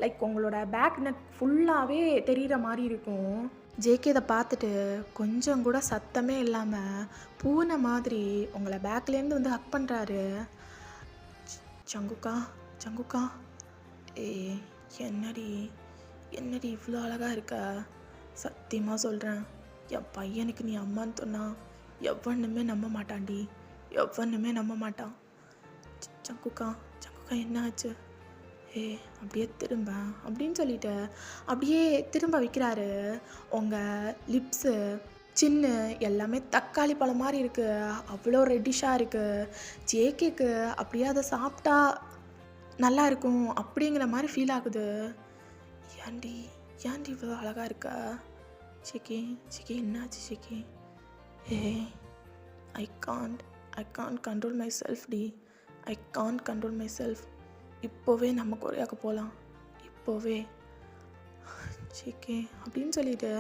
லைக் உங்களோட பேக் நெக் ஃபுல்லாகவே தெரிகிற மாதிரி இருக்கும். ஜேகே இதை பார்த்துட்டு கொஞ்சம் கூட சத்தமே இல்லாமல் பூனை மாதிரி உங்களை பேக்லேருந்து வந்து ஹக் பண்ணுறாரு. சங்குக்கா சங்குக்கா, என்னடி என்னடி இவ்வளோ அழகாக இருக்க. சத்தியமாக சொல்கிறேன், என் பையனுக்கு நீ அம்மான்னு சொன்னா எவனுமே நம்ப மாட்டான்டி, எவனுமே நம்ப மாட்டான். சங்குக்கா சங்குக்கா என்ன ஆச்சு? அப்படியே திரும்ப அப்படின்னு சொல்லிட்டு அப்படியே திரும்ப வைக்கிறாரு. உங்கள் லிப்ஸு சின்ன எல்லாமே தக்காளி பழம் மாதிரி இருக்குது, அவ்வளோ ரெட்டிஷாக இருக்குது. ஜேகேக்கு அப்படியே அதை சாப்பிட்டா நல்லா இருக்கும் அப்படிங்கிற மாதிரி ஃபீல் ஆகுது. ஏன்டி இவ்வளோ அழகாக இருக்கா? ஜேகே என்னாச்சு JK? I can't control myself டி, I can't control myself. இப்போவே நம்ம கொரியாவுக்கு போகலாம், இப்போவே ஜேகே அப்படின்னு சொல்லிட்டு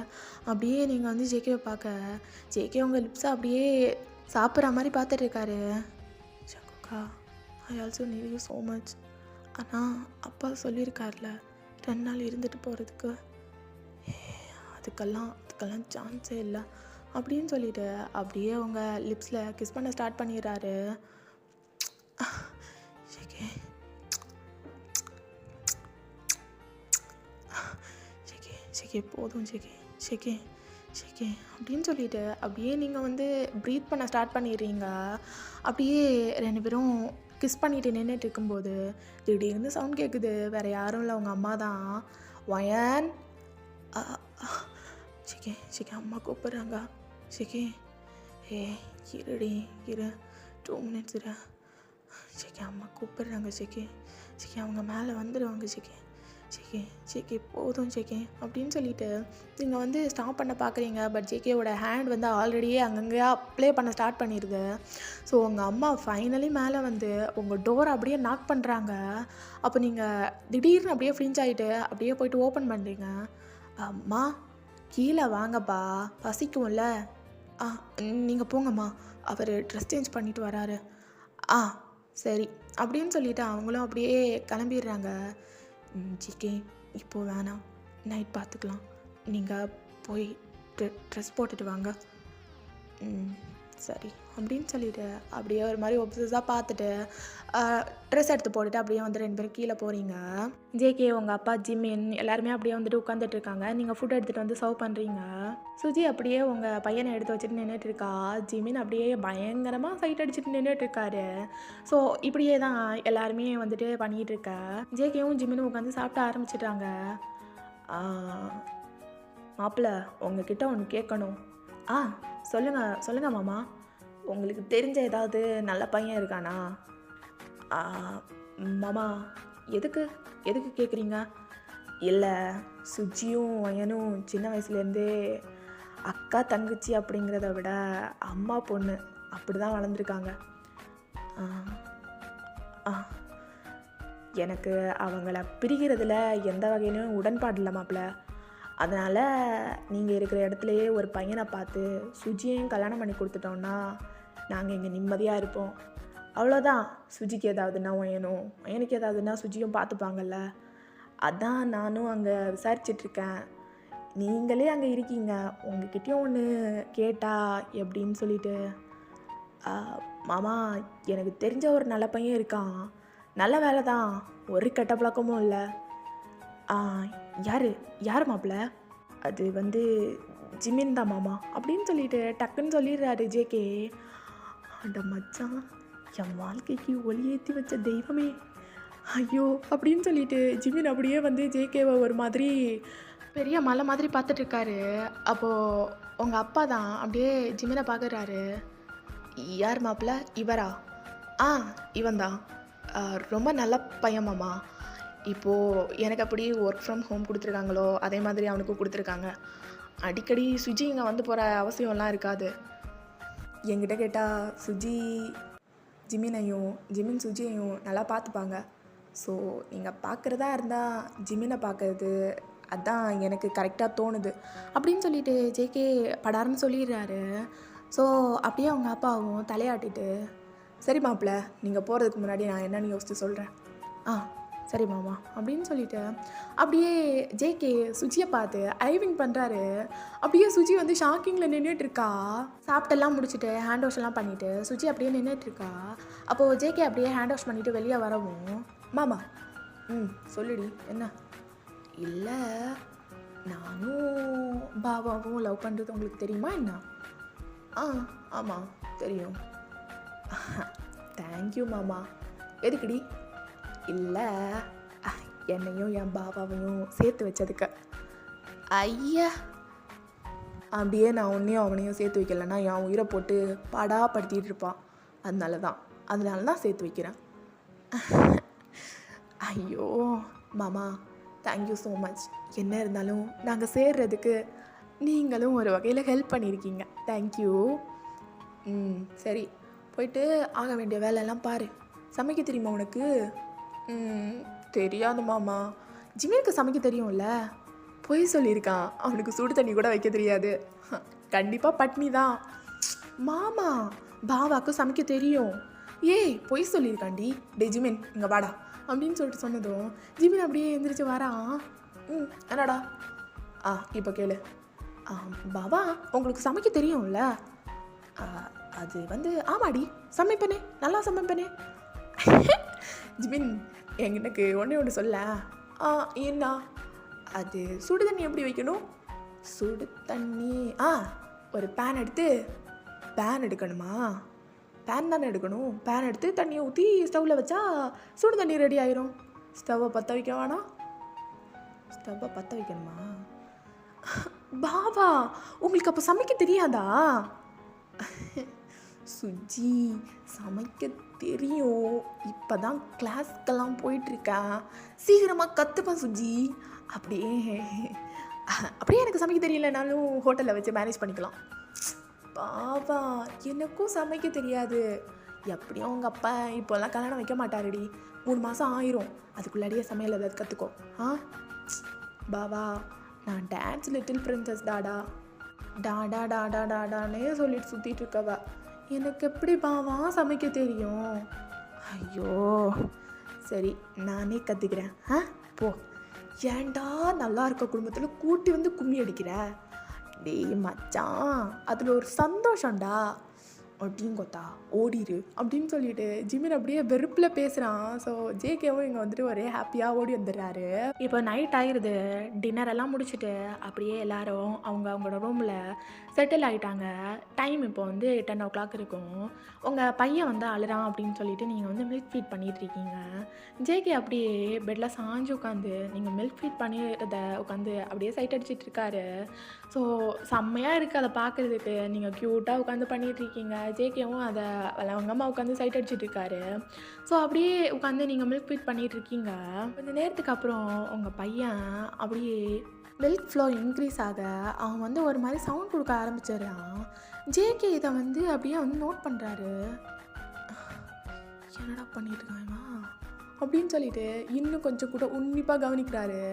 அப்படியே நீங்கள் வந்து ஜேகேவை பார்க்க ஜேகே உங்கள் லிப்ஸை அப்படியே சாப்பிட்ற மாதிரி பார்த்துட்டு இருக்காரு. சங்குக்கா, I also need you so much. ஆனால் அப்பா சொல்லியிருக்கார்ல 2 நாள் இருந்துட்டு போகிறதுக்கு, அதுக்கெல்லாம் சான்ஸே இல்லை அப்படின்னு சொல்லிட்டு அப்படியே உங்கள் லிப்ஸில் கிஸ் பண்ண ஸ்டார்ட் பண்ணிடுறாரு. ஜேகே போதும் ஜேகே அப்படின்னு சொல்லிட்டு அப்படியே நீங்கள் வந்து ப்ரீத் பண்ண ஸ்டார்ட் பண்ணிடுறீங்க. அப்படியே 2 பேரும் கிஸ் பண்ணிட்டு நின்றுட்டு இருக்கும்போது திடீர்னு சவுண்ட் கேட்குது. வேறு யாரும் இல்லை, உங்கள் அம்மா தான். வயன் ஜேகே அம்மா கூப்பிட்றாங்க. ஜேகே இருடி 2 மினிட்ஸ் இரு. ஜேகே அம்மா கூப்பிட்றாங்க. ஜேகே அவங்க மேலே வந்துடுவாங்க. ஜேகே போதும் ஜேகே அப்படின்னு சொல்லிட்டு நீங்கள் வந்து ஸ்டாப் பண்ண பார்க்குறீங்க. பட் ஜேகேவோட ஹேண்ட் வந்து ஆல்ரெடியே அங்கங்கேயா ப்ளே பண்ண ஸ்டார்ட் பண்ணிடுது. ஸோ உங்கள் அம்மா ஃபைனலி மேலே வந்து உங்கள் டோரை அப்படியே நாக் பண்ணுறாங்க. அப்போ நீங்கள் திடீர்னு அப்படியே ஃப்ரிஞ்ச் ஆகிட்டு அப்படியே போயிட்டு ஓப்பன் பண்ணுறீங்க. அம்மா கீழே வாங்கப்பா, பசிக்கும்ல. நீங்கள் போங்கம்மா, அவர் ட்ரெஸ் சேஞ்ச் பண்ணிட்டு வராரு. சரி அப்படின்னு சொல்லிவிட்டு அவங்களும் அப்படியே கிளம்பிடுறாங்க. ஜேகே இப்போது வேணாம், நைட் பார்த்துக்கலாம், நீங்கள் போய் ட்ரெஸ் போட்டுட்டு வாங்க. சரி அப்படின்னு சொல்லிவிட்டு அப்படியே ஒரு மாதிரி ஒப்சஸாக பார்த்துட்டு ட்ரெஸ் எடுத்து போட்டுட்டு அப்படியே வந்து 2 பேரும் கீழே போகிறீங்க. ஜேகே உங்கள் அப்பா ஜிமின் எல்லாருமே அப்படியே வந்துட்டு உட்காந்துட்ருக்காங்க. நீங்கள் ஃபுட் எடுத்துகிட்டு வந்து சர்வ் பண்ணுறீங்க. சுஜி அப்படியே உங்கள் பையனை எடுத்து வச்சுட்டு நின்றுட்டுருக்கா. ஜிமின் அப்படியே பயங்கரமாக சைட் அடிச்சுட்டு நின்றுட்டுருக்காரு. ஸோ இப்படியே தான் எல்லாருமே வந்துட்டு பண்ணிகிட்ருக்க. ஜேகேவும் ஜிமினும் உட்காந்து சாப்பிட ஆரம்பிச்சிட்டாங்க. மாப்பிள்ளை உங்ககிட்ட ஒன்று கேட்கணும். சொல்லுங்கள் மாமா, உங்களுக்கு தெரிஞ்ச ஏதாவது நல்ல பையன் இருக்கானா? மாமா எதுக்கு கேட்குறீங்க? இல்லை, சுஜியும் வயனும் சின்ன வயசுலேருந்தே அக்கா தங்கச்சி அப்படிங்கிறத விட அம்மா பொண்ணு அப்படி தான் வளர்ந்துருக்காங்க. எனக்கு அவங்கள பிரிக்கிறதுல எந்த வகையிலும் உடன்பாடு இல்லை மாப்பிள்ள. அதனால் நீங்கள் இருக்கிற இடத்துலையே ஒரு பையனை பார்த்து சுஜியையும் கல்யாணம் பண்ணி கொடுத்துட்டோன்னா நாங்கள் இங்கே நிம்மதியாக இருப்போம். அவ்வளோதான். சுஜிக்கு ஏதாவதுன்னா வயனும், வயனுக்கு ஏதாவதுன்னா சுஜியும் பார்த்துப்பாங்கல்ல. அதான் நானும் அங்கே விசாரிச்சிட்ருக்கேன். நீங்களே அங்கே இருக்கீங்க, உங்ககிட்டயும் ஒன்று கேட்டா எப்படின்னு சொல்லிட்டு. மாமா எனக்கு தெரிஞ்ச ஒரு நல்ல பையன் இருக்கான், நல்ல வேலை தான், ஒரு கெட்ட பழக்கமும் இல்லை. யார் மாப்பிள்ள? அது வந்து ஜிமின் தான் மாமா அப்படின்னு சொல்லிட்டு டக்குன்னு சொல்லிடுறாரு ஜேகே. அந்த மச்சான் என் வாழ்க்கைக்கு ஒளி ஏற்றி வச்ச தெய்வமே, ஐயோ அப்படின்னு சொல்லிட்டு ஜிமின் அப்படியே வந்து ஜேகேவை ஒரு மாதிரி பெரிய மலை மாதிரி பார்த்துட்ருக்காரு. அப்போது உங்கள் அப்பா தான் அப்படியே ஜிமினை பார்க்குறாரு. யார் மாப்பிள்ள? இவரா? இவன் தான். ரொம்ப நல்ல பையன் மாமா. இப்போது எனக்கு அப்படி ஒர்க் ஃப்ரம் ஹோம் கொடுத்துருக்காங்களோ அதே மாதிரி அவனுக்கும் கொடுத்துருக்காங்க. அடிக்கடி சுஜி இங்கே வந்து போகிற அவசியம்லாம் இருக்காது. என்கிட்ட கேட்டால் சுஜி ஜிமின் சுஜியையும் நல்லா பார்த்துப்பாங்க. ஸோ நீங்கள் பார்க்குறதா இருந்தால் ஜிமினை பார்க்கறது அதான் எனக்கு கரெக்டாக தோணுது அப்படின்னு சொல்லிட்டு ஜேகே படாருன்னு சொல்லிடுறாரு. ஸோ அப்படியே அவங்க அப்பாவும் தலையாட்டிட்டு, சரி மாப்பிள்ள, நீங்கள் போகிறதுக்கு முன்னாடி நான் என்னன்னு யோசிச்சு சொல்கிறேன். சரி மாமா அப்படின்னு சொல்லிட்டு அப்படியே ஜேகே சுஜியை பார்த்து ஐவிங் பண்ணுறாரு. அப்படியே சுஜி வந்து ஷாக்கிங்கில் நின்றுட்டுருக்கா. சாப்பிட்டெல்லாம் முடிச்சுட்டு ஹேண்ட் வாஷ் எல்லாம் பண்ணிவிட்டு சுஜி அப்படியே நின்றுட்டுருக்கா. அப்போது ஜேகே அப்படியே ஹேண்ட் வாஷ் பண்ணிவிட்டு வெளியே வரவும், மாமா சொல்லுடி என்ன? இல்லை, நானும் பாபாவும் லவ் பண்ணுறது உங்களுக்கு தெரியுமா என்ன? ஆமாம் தெரியும். தேங்க்யூ மாமா. எதுக்குடி? இல்லை, என்னையும் என் பாபாவையும் சேர்த்து வச்சதுக்கு. ஐயா, அப்படியே நான் உன்னையும் அவனையும் சேர்த்து வைக்கலைன்னா என் உயிரை போட்டு படாப்படுத்திட்டு இருப்பான். அதனால தான் சேர்த்து வைக்கிறேன். ஐயோ மாமா, தேங்க்யூ ஸோ மச். என்ன இருந்தாலும் நாங்கள் சேர்றதுக்கு நீங்களும் ஒரு வகையில் ஹெல்ப் பண்ணியிருக்கீங்க. தேங்க்யூ. சரி, போயிட்டு ஆக வேண்டிய வேலையெல்லாம் பாரு. சமைக்க தெரியுமா உனக்கு? தெரியாது மாமா. ஜிமினுக்கு சமைக்க தெரியும்ல. பொய் சொல்லியிருக்கான், அவனுக்கு சுடு தண்ணி கூட வைக்க தெரியாது. கண்டிப்பாக பட்னி தான். மாமா, பாபாவுக்கு சமைக்க தெரியும். பொய் சொல்லியிருக்காண்டி. டே ஜிமின் இங்கே வாடா அப்படின்னு சொல்லிட்டு சொன்னதும் ஜிமின் அப்படியே எழுந்திரிச்சு வரான். என்னடா? இப்போ கேளு. பாபா, உங்களுக்கு சமைக்க தெரியும்ல? அது வந்து ஆமாடி, சமைப்பனே, நல்லா சமைப்பனே. ஜிமின், எனக்கு ஒன்று சொல்ல. என்ன? அது சுடு தண்ணி எப்படி வைக்கணும்? சுடு தண்ணி ஒரு பேன் எடுக்கணுமா? பேன் தானே எடுக்கணும். பேன் எடுத்து தண்ணியை ஊற்றி ஸ்டவ்வில் வச்சா சுடு தண்ணி ரெடி ஆயிரும். ஸ்டவ்வை பற்ற வைக்க வேணாம்? ஸ்டவ்வை பற்ற வைக்கணுமா? பாபா, உங்களுக்கு அப்போ சமைக்க தெரியாதா? சுஜி, சமைக்க தெரியும். இப்போ தான் கிளாஸ்க்கெல்லாம் போயிட்டுருக்கேன். சீக்கிரமாக கற்றுப்பேன் சுஜி. அப்படியே எனக்கு சமைக்க தெரியலனாலும் ஹோட்டலில் வச்சு மேனேஜ் பண்ணிக்கலாம். பாபா, எனக்கும் சமைக்க தெரியாது. எப்படியும் உங்கள் அப்பா இப்போல்லாம் கல்யாணம் வைக்க மாட்டாருடி. 3 மாதம் ஆயிரும். அதுக்குள்ளாடியே சமையல் ஏதாவது கற்றுக்கோ. பாபா, நான் டான்ஸ் லிட்டில் பிரின்சஸ் டாடானே சொல்லிட்டு சுற்றிட்டு இருக்கவ. எனக்கு எப்படி பாவா சமைக்க தெரியும்? ஐயோ, சரி நானே கற்றுக்கிறேன். போ. ஏன்டா நல்லா இருக்க குடும்பத்தில் கூட்டி வந்து கும்மி அடிக்கிற? டேய் மச்சான், அதில் ஒரு சந்தோஷம்டா. அப்படிங்கொத்தா ஓடிடு அப்படின்னு சொல்லிட்டு ஜிமின் அப்படியே வெறுப்பில் பேசுகிறான். ஸோ ஜேகேவும் இங்கே வந்துட்டு ஒரே ஹாப்பியாக ஓடி வந்துடுறாரு. இப்போ நைட் ஆகிடுது. டின்னரெல்லாம் முடிச்சுட்டு அப்படியே எல்லாரும் அவங்களோட ரூமில் செட்டில் ஆகிட்டாங்க. டைம் இப்போ வந்து 10 o'clock இருக்கும். உங்கள் பையன் வந்து அழுறான் அப்படின்னு சொல்லிட்டு நீங்கள் வந்து மில்க் ஃபீட் பண்ணிகிட்ருக்கீங்க. ஜேகே அப்படியே பெட்டில் சாஞ்சு உட்காந்து நீங்கள் மில்க் ஃபீட் பண்ணிடுறத உட்காந்து அப்படியே சைட் அடிச்சிட்டு இருக்காரு. ஸோ செம்மையாக இருக்குது அதை பார்க்குறதுக்கு. நீங்கள் க்யூட்டாக உட்காந்து பண்ணிகிட்ருக்கீங்க. ஜேகேவும் அதை அவங்க அம்மா உட்காந்து சைட் அடிச்சிட்டு இருக்காரு. ஸோ அப்படியே உட்காந்து நீங்கள் மில்க் ஃபீட் பண்ணிகிட்ருக்கீங்க. கொஞ்சம் நேரத்துக்கு அப்புறம் உங்கள் பையன் அப்படியே மில்க் ஃப்ளோ இன்க்ரீஸ் ஆக அவன் வந்து ஒரு மாதிரி சவுண்ட் கொடுக்க ஆரம்பிச்சிடுறான். ஜேகே இதை வந்து அப்படியே வந்து நோட் பண்ணுறாரு. என்னடா பண்ணிட்டுருக்காங்க அப்படின்னு சொல்லிட்டு இன்னும் கொஞ்சம் கூட உன்னிப்பாக கவனிக்கிறாரு.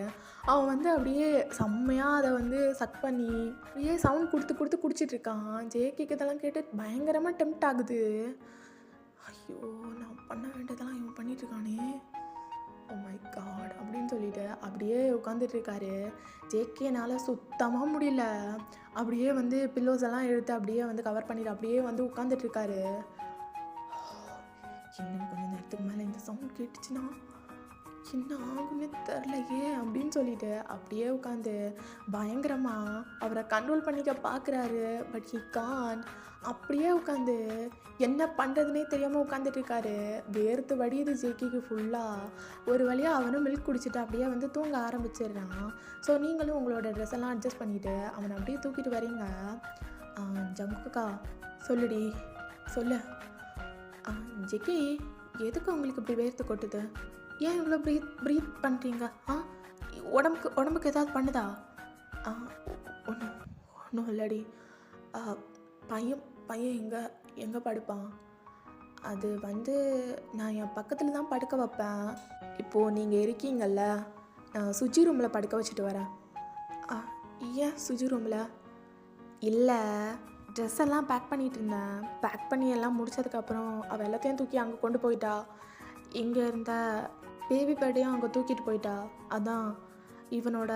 அவன் வந்து அப்படியே செம்மையாக அதை வந்து சக் பண்ணி அப்படியே சவுண்ட் கொடுத்து குடிச்சிட்ருக்கான். ஜேகேக்கு இதெல்லாம் கேட்டு பயங்கரமாக டெம்ப்ட் ஆகுது. ஐயோ, நான் பண்ண வேண்டியதெல்லாம் இவன் பண்ணிகிட்ருக்கானே, ஓ மை காட் அப்படின்னு சொல்லிட்டு அப்படியே உட்காந்துட்ருக்காரு. ஜேகேனால் சுத்தமாக முடியல. அப்படியே வந்து பில்லோஸ் எல்லாம் எடுத்து அப்படியே வந்து கவர் பண்ணிட்டு அப்படியே வந்து உட்காந்துட்ருக்காரு. இன்னும் கொஞ்சம் நேரத்துக்கு மேலே இந்த சவுண்ட் கேட்டுச்சுன்னா என்ன ஆகுன்னு தெரிலையே அப்படின்னு சொல்லிட்டு அப்படியே உட்காந்து பயங்கரமாக அவரை கண்ட்ரோல் பண்ணிக்க பார்க்குறாரு. But he can't. அப்படியே உட்காந்து என்ன பண்ணுறதுனே தெரியாமல் உட்காந்துட்டு இருக்காரு. வேர்த்து வடியுது ஜேகேக்கு ஃபுல்லாக. ஒரு வழியாக அவனும் மில்க் குடிச்சிட்டு அப்படியே வந்து தூங்க ஆரம்பிச்சிடுறான். ஸோ நீங்களும் உங்களோட ட்ரெஸ் எல்லாம் அட்ஜஸ்ட் பண்ணிவிட்டு அவனை அப்படியே தூக்கிட்டு வரீங்க. ஜங்குக்கா சொல்லுடி சொல்லு. ஜெக்கி, எதுக்கு உங்களுக்கு இப்படி வேர்த்து கொட்டுது? ஏன் இவ்வளோ ப்ரீத் பண்ணுறீங்க? உடம்புக்கு ஏதாவது பண்ணுதா? ஒன்றும் ஒன்றும் இல்லடி. ஆ, பையன் பையன் எங்கே படுப்பான்? அது வந்து நான் என் பக்கத்தில் தான் படுக்க வைப்பேன். இப்போது நீங்கள் இருக்கீங்கல்ல, நான் சுஜி ரூமில் படுக்க வச்சுட்டு வரேன். ஆ, ஏன் சுஜி ரூமில்? இல்லை, ட்ரெஸ் எல்லாம் பேக் பண்ணிகிட்டு இருந்தேன். பேக் பண்ணி எல்லாம் முடிச்சதுக்கப்புறம் அவள் எல்லாத்தையும் தூக்கி அங்கே கொண்டு போயிட்டா. இங்கே இருந்த பேபி பெட்டையும் அங்கே தூக்கிட்டு போயிட்டா. அதான் இவனோட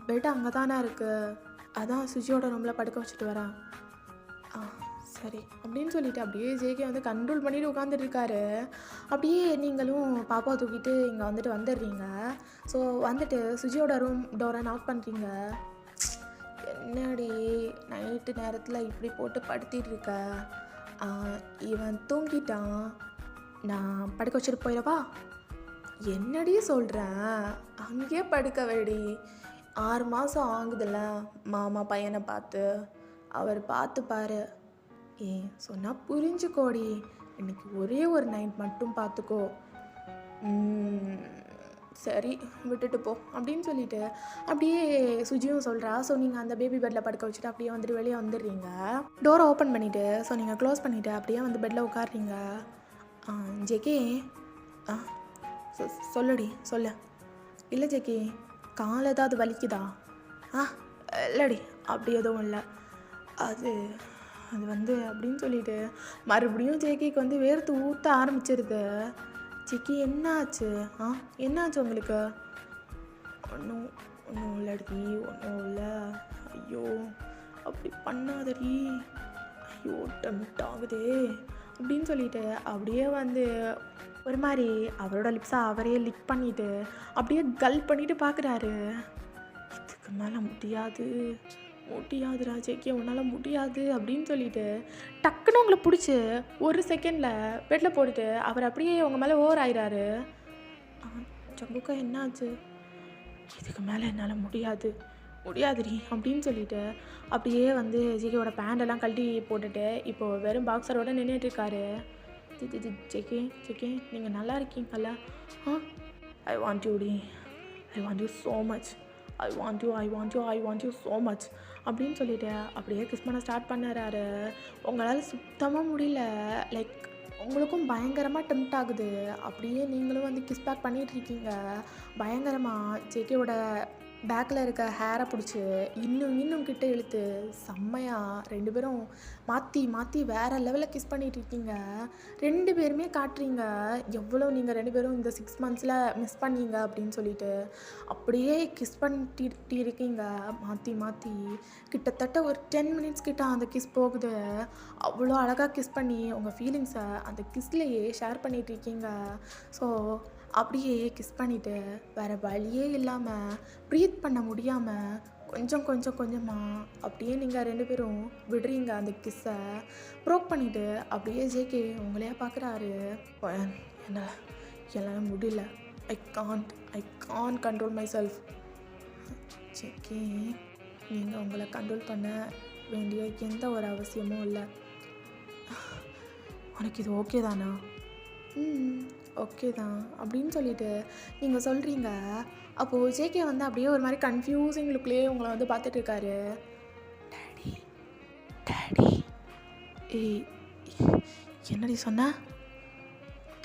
பெட் அங்கே தானே இருக்குது. அதான் சுஜியோட ரூமில் படுக்க வச்சுட்டு வரேன். சரி அப்படின்னு சொல்லிட்டு அப்படியே ஜேகே வந்து கண்ட்ரோல் பண்ணிட்டு உட்காந்துட்டு இருக்காரு. அப்படியே நீங்களும் பாப்பாவை தூக்கிட்டு இங்கே வந்துடுறீங்க. ஸோ வந்துட்டு சுஜியோட ரூம் டோரை நாக் பண்ணுறீங்க. என்னடி நைட்டு நேரத்தில் இப்படி போட்டு படுத்திட்டு இருக்க? இவன் தூங்கிட்டான், நான் படுக்க வச்சுட்டு போயிடவா? என்னடி சொல்கிறேன், அங்கேயே படுக்க வேடி. 6 மாதம் ஆகுதுல்ல மாமா பையனை பார்த்து. அவர் பார்த்துப்பாரு. சொன்னால் புரிஞ்சுக்கோடி, இன்னைக்கு ஒரே ஒரு நைட் மட்டும் பார்த்துக்கோ. சரி விட்டுட்டு போ அப்படின்னு சொல்லிட்டு அப்படியே சுஜியும் சொல்கிறா. ஸோ நீங்கள் அந்த பேபி பெட்டில் படுக்க வச்சுட்டு அப்படியே வந்துட்டு வெளியே வந்துடுறீங்க. டோரை ஓப்பன் பண்ணிவிட்டு ஸோ நீங்கள் க்ளோஸ் பண்ணிவிட்டு அப்படியே வந்து பெட்டில் உட்காடுறீங்க. ஜெகே, சொல்லுடி சொல்லு. இல்லை ஜெகே, கால் ஏதாவது வலிக்குதா? இல்லடி, அப்படி எதுவும் இல்லை. அது வந்து அப்படின்னு சொல்லிட்டு மறுபடியும் ஜேகேக்கு வந்து வேர்த்து ஊற்ற ஆரம்பிச்சிருது. ஜெகி என்னாச்சு? என்னாச்சு உங்களுக்கு? ஒன்றும் இல்லடி, ஒன்றும் இல்லை. ஐயோ அப்படி பண்ணாதடி, ஐயோ டெம்ட் ஆகுதே அப்படின்னு சொல்லிட்டு அப்படியே வந்து ஒரு மாதிரி அவரோட லிப்ஸை அவரே லிக் பண்ணிவிட்டு அப்படியே கல் பண்ணிவிட்டு பார்க்குறாரு. இதுக்கு மேலே முடியாதுடா ஜெகே, உன்னால் முடியாது அப்படின்னு சொல்லிட்டு டக்குன்னு உங்களை பிடிச்சி ஒரு செகண்டில் பெட்டில் போட்டுட்டு அவர் அப்படியே உங்க மேலே ஓவர் ஆயிடாரு. ஜங்குக்கா என்னாச்சு? இதுக்கு மேலே என்னால் முடியாதுடி அப்படின்னு சொல்லிட்டு அப்படியே வந்து ஜெகேவோட பேண்டெல்லாம் கழட்டி போட்டுட்டு இப்போது வெறும் பாக்ஸரோடு நின்றுட்டுருக்காரு. ஜெகே நீங்கள் நல்லா இருக்கீங்களா? I want you so much. I want you so much அப்படின்னு சொல்லிட்டு அப்படியே கிஸ் பண்ண ஸ்டார்ட் பண்ணுறாரு. உங்களால் சுத்தமாக முடியல. லைக் உங்களுக்கும் பயங்கரமாக டெம்ப்ட் ஆகுது. அப்படியே நீங்களும் வந்து கிஸ் பேக் பண்ணிகிட்ருக்கீங்க பயங்கரமாக. ஜேகேவோட பேக்கில் இருக்க ஹேரை பிடிச்சி இன்னும் கிட்ட இழுத்து செம்மையாக 2 பேரும் மாற்றி வேறு லெவலில் கிஸ் பண்ணிகிட்ருக்கீங்க. 2 பேருமே காட்டுறீங்க எவ்வளோ நீங்கள் 2 பேரும் இந்த 6 monthஸில் மிஸ் பண்ணீங்க அப்படின்னு சொல்லிட்டு. அப்படியே கிஸ் பண்ணிட்டு இருக்கீங்க மாற்றி கிட்டத்தட்ட ஒரு 10 minutes கிட்ட அந்த கிஸ் போகுது. அவ்வளோ அழகாக கிஸ் பண்ணி உங்கள் ஃபீலிங்ஸை அந்த கிஸ்லேயே ஷேர் பண்ணிகிட்ருக்கீங்க. ஸோ அப்படியே கிஸ் பண்ணிவிட்டு வேறு வழியே இல்லாமல் ப்ரீத் பண்ண முடியாமல் கொஞ்சமாக அப்படியே நீங்கள் 2 பேரும் விடுறீங்க அந்த கிஸ்ஸை. ப்ரோக் பண்ணிவிட்டு அப்படியே ஜேகே உங்களையே பார்க்குறாரு. என்னால் முடியல. ஐ can't control my self. JK, நீங்கள் உங்களை கண்ட்ரோல் பண்ண வேண்டிய எந்த ஒரு அவசியமும் இல்லை. உனக்கு இது ஓகே தானா? ஓகே தான் அப்படின்னு சொல்லிட்டு நீங்கள் சொல்கிறீங்க. அப்போது ஜேகே வந்து அப்படியே ஒரு மாதிரி கன்ஃபியூசிங் லுக்லேயே உங்களை வந்து பார்த்துட்ருக்காரு. டேடி என்னடி சொன்ன?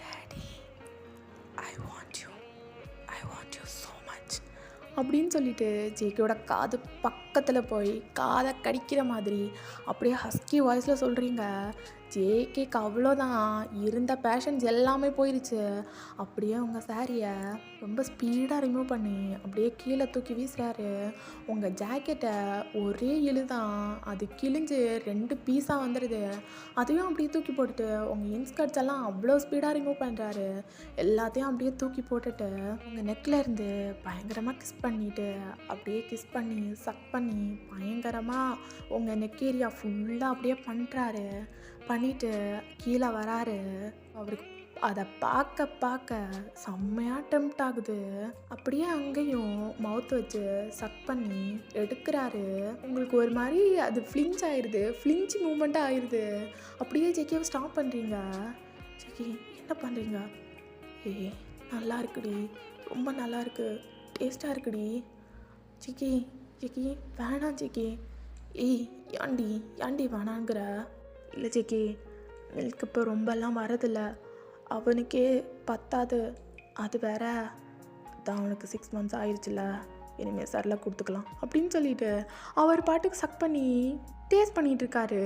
Daddy I want you so much அப்படின்னு சொல்லிட்டு ஜேகேயோட காது பக்கத்தில் போய் காதை கடிக்கிற மாதிரி அப்படியே ஹஸ்கி வாய்ஸில் சொல்கிறீங்க. ஜேகேக்கு அவ்வளோதான், இருந்த பேஷன்ஸ் எல்லாமே போயிடுச்சு. அப்படியே உங்கள் சாரியை ரொம்ப ஸ்பீடாக ரிமூவ் பண்ணி அப்படியே கீழே தூக்கி வீசுகிறாரு. உங்கள் ஜாக்கெட்டை ஒரே இழுதான் அது கிழிஞ்சு 2 பீஸாக வந்துடுது. அதையும் அப்படியே தூக்கி போட்டுட்டு உங்கள் இன்ஸ்கர்ட்ஸ் எல்லாம் அவ்வளோ ஸ்பீடாக ரிமூவ் பண்ணுறாரு. எல்லாத்தையும் அப்படியே தூக்கி போட்டுட்டு உங்கள் நெக்கில் இருந்து பயங்கரமாக கிஸ் பண்ணிவிட்டு அப்படியே கிஸ் பண்ணி சக் பண்ணி பயங்கரமாக உங்கள் நெக் ஏரியா ஃபுல்லாக அப்படியே பண்ணிட்டு கீழே வராரு. அவருக்கு அதை பார்க்க செம்மையாக டெம்ப்ட் ஆகுது. அப்படியே அங்கேயும் மவுத் வச்சு சக் பண்ணி எடுக்கிறாரு. உங்களுக்கு ஒரு மாதிரி அது ஃப்ளிஞ்ச் மூமெண்ட்டாக ஆயிடுது. அப்படியே ஜெக்கியை ஸ்டாப் பண்ணுறீங்க. ஜெக்கி என்ன பண்ணுறீங்க? ஏய் நல்லா இருக்குடி, ரொம்ப நல்லா இருக்கு, டேஸ்ட்டாக இருக்குடி. சிக்கி சிக்கி வேணாம் சிக்கி. ஏய் ஏன்டி ஏன்டி வேணாங்கிற? இல்லை சிக்கி, மில்க் இப்போ ரொம்பலாம் வரதில்ல, அவனுக்கே பத்தாது. அது வேற தான் அவனுக்கு 6 months ஆயிடுச்சுல, இனிமேல் சரில கொடுத்துக்கலாம் அப்படின்னு சொல்லிட்டு அவர் பாட்டுக்கு சக் பண்ணி டேஸ்ட் பண்ணிகிட்டு இருக்காரு.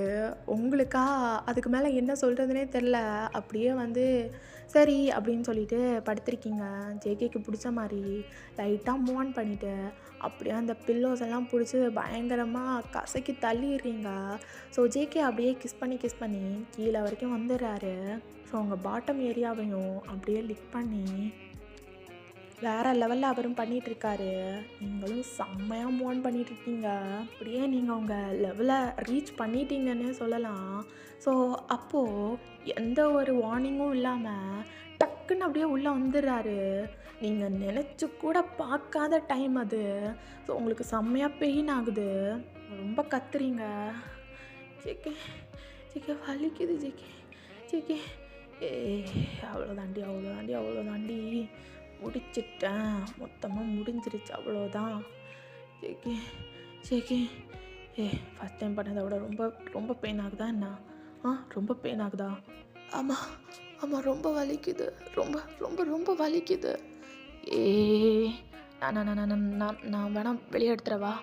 உங்களுக்கா அதுக்கு மேலே என்ன சொல்கிறதுனே தெரில. அப்படியே வந்து சரி அப்படின்னு சொல்லிட்டு படுத்திருக்கீங்க. ஜேகேக்கு பிடிச்ச மாதிரி லைட்டாக மூவ் ஆன் பண்ணிவிட்டு அப்படியே அந்த பில்லோஸ் எல்லாம் பிடிச்சி பயங்கரமாக கசக்கி தள்ளிடுறீங்க. ஸோ ஜேகே அப்படியே கிஸ் பண்ணி கீழே வரைக்கும் வந்துடுறாரு. ஸோ உங்கள் பாட்டம் ஏரியாவையும் அப்படியே லிக் பண்ணி வேறு லெவலில் அவரும் பண்ணிகிட்ருக்காரு. நீங்களும் செம்மையாக மூவ் ஆன் பண்ணிகிட்ருக்கீங்க. அப்படியே நீங்கள் உங்கள் லெவலை ரீச் பண்ணிட்டீங்கன்னு சொல்லலாம். ஸோ அப்போது எந்த ஒரு வார்னிங்கும் இல்லாமல் டக்குன்னு அப்படியே உள்ளே வந்துடுறாரு. நீங்கள் நினச்சி கூட பார்க்காத டைம் அது. ஸோ உங்களுக்கு செம்மையாக பெயின் ஆகுது, ரொம்ப கத்துறீங்க. ஜேகே ஜேகே வலிக்குது ஜேகே ஜேகே. ஏ அவ்வளோதாண்டி முடிச்சிட்டேன், மொத்தமாக முடிஞ்சிருச்சு, அவ்வளோதான். ஜேகே ஜேகே ஃபஸ்ட் டைம் பண்ணதை விட ரொம்ப பெயின் ஆகுதா என்ன? ரொம்ப பெயின் ஆகுதா? ஆமாம் ரொம்ப வலிக்குது, ரொம்ப வலிக்குது. ஏ நான் வேணாம் வெளியே எடுத்துறவா?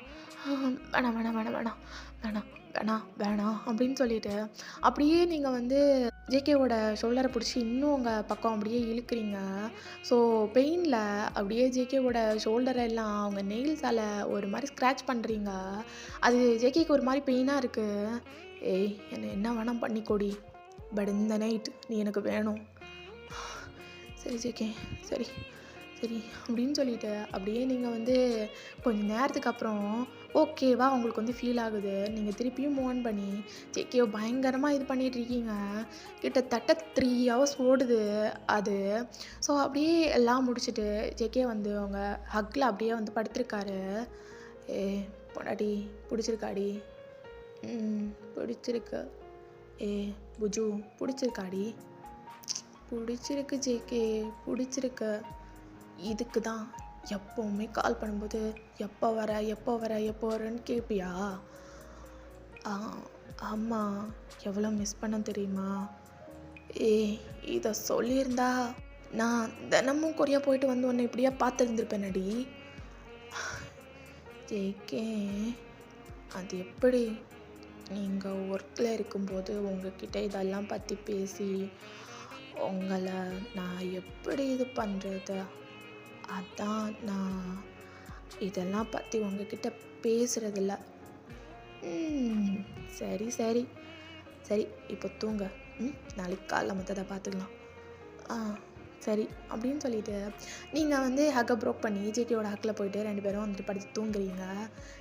வேணாம் அப்படின்னு சொல்லிட்டு அப்படியே நீங்கள் வந்து ஜேகேவோட ஷோல்டரை பிடிச்சி இன்னும் உங்கள் பக்கம் அப்படியே இழுக்கிறீங்க. ஸோ பெயினில் அப்படியே ஜேகேவோட ஷோல்டரெல்லாம் அவங்க நெயில்ஸால் ஒரு மாதிரி ஸ்க்ராட்ச் பண்ணுறீங்க. அது ஜேகேக்கு ஒரு மாதிரி பெயினாக இருக்குது. ஏய் என்னை என்ன வேணாம் பண்ணிக்கோடி, பட் இந்த நைட் நீ எனக்கு வேணும். சரி ஜேகே சரி அப்படின்னு சொல்லிட்டு அப்படியே நீங்கள் வந்து கொஞ்சம் நேரத்துக்கு அப்புறம் ஓகேவா உங்களுக்கு வந்து ஃபீல் ஆகுது. நீங்கள் திருப்பியும் மூவ் ஆன் பண்ணி ஜேகேவை பயங்கரமாக இது பண்ணிகிட்ருக்கீங்க. கிட்டத்தட்ட 3 hours ஓடுது அது. ஸோ அப்படியே எல்லாம் முடிச்சுட்டு ஜேகே வந்து அவங்க ஹக்கில் அப்படியே வந்து படுத்திருக்காரு. பொண்டாட்டி பிடிச்சிருக்காடி? பிடிச்சிருக்கு. புஜு பிடிச்சிருக்காடி? பிடிச்சிருக்கு ஜேகே, பிடிச்சிருக்கு. இதுக்கு தான் எப்போவுமே கால் பண்ணும்போது எப்போ வரேன்னு கேட்பியா? ஆமாம், எவ்வளோ மிஸ் பண்ண தெரியுமா? இதை சொல்லியிருந்தா நான் தினமும் கொரியா போயிட்டு வந்து உன்னை இப்படியா பார்த்துருந்துருப்பேனடி. ஜேகே அது எப்படி? நீங்கள் ஒர்க்கில் இருக்கும்போது உங்ககிட்ட இதெல்லாம் பற்றி பேசி உங்களை நான் எப்படி இது பண்ணுறது? அதான் நான் இதெல்லாம் பற்றி உங்ககிட்ட பேசுகிறதில்ல. சரி இப்போ தூங்க. நாளைக்கு காலைல மற்றதை பார்த்துக்கலாம். சரி அப்படின்னு சொல்லிட்டு நீங்கள் வந்து ஹக்கை ப்ரோக் பண்ணி ஜேகேயோட ஹக்கில் போயிட்டு 2 பேரும் வந்துட்டு படித்து தூங்குறீங்க.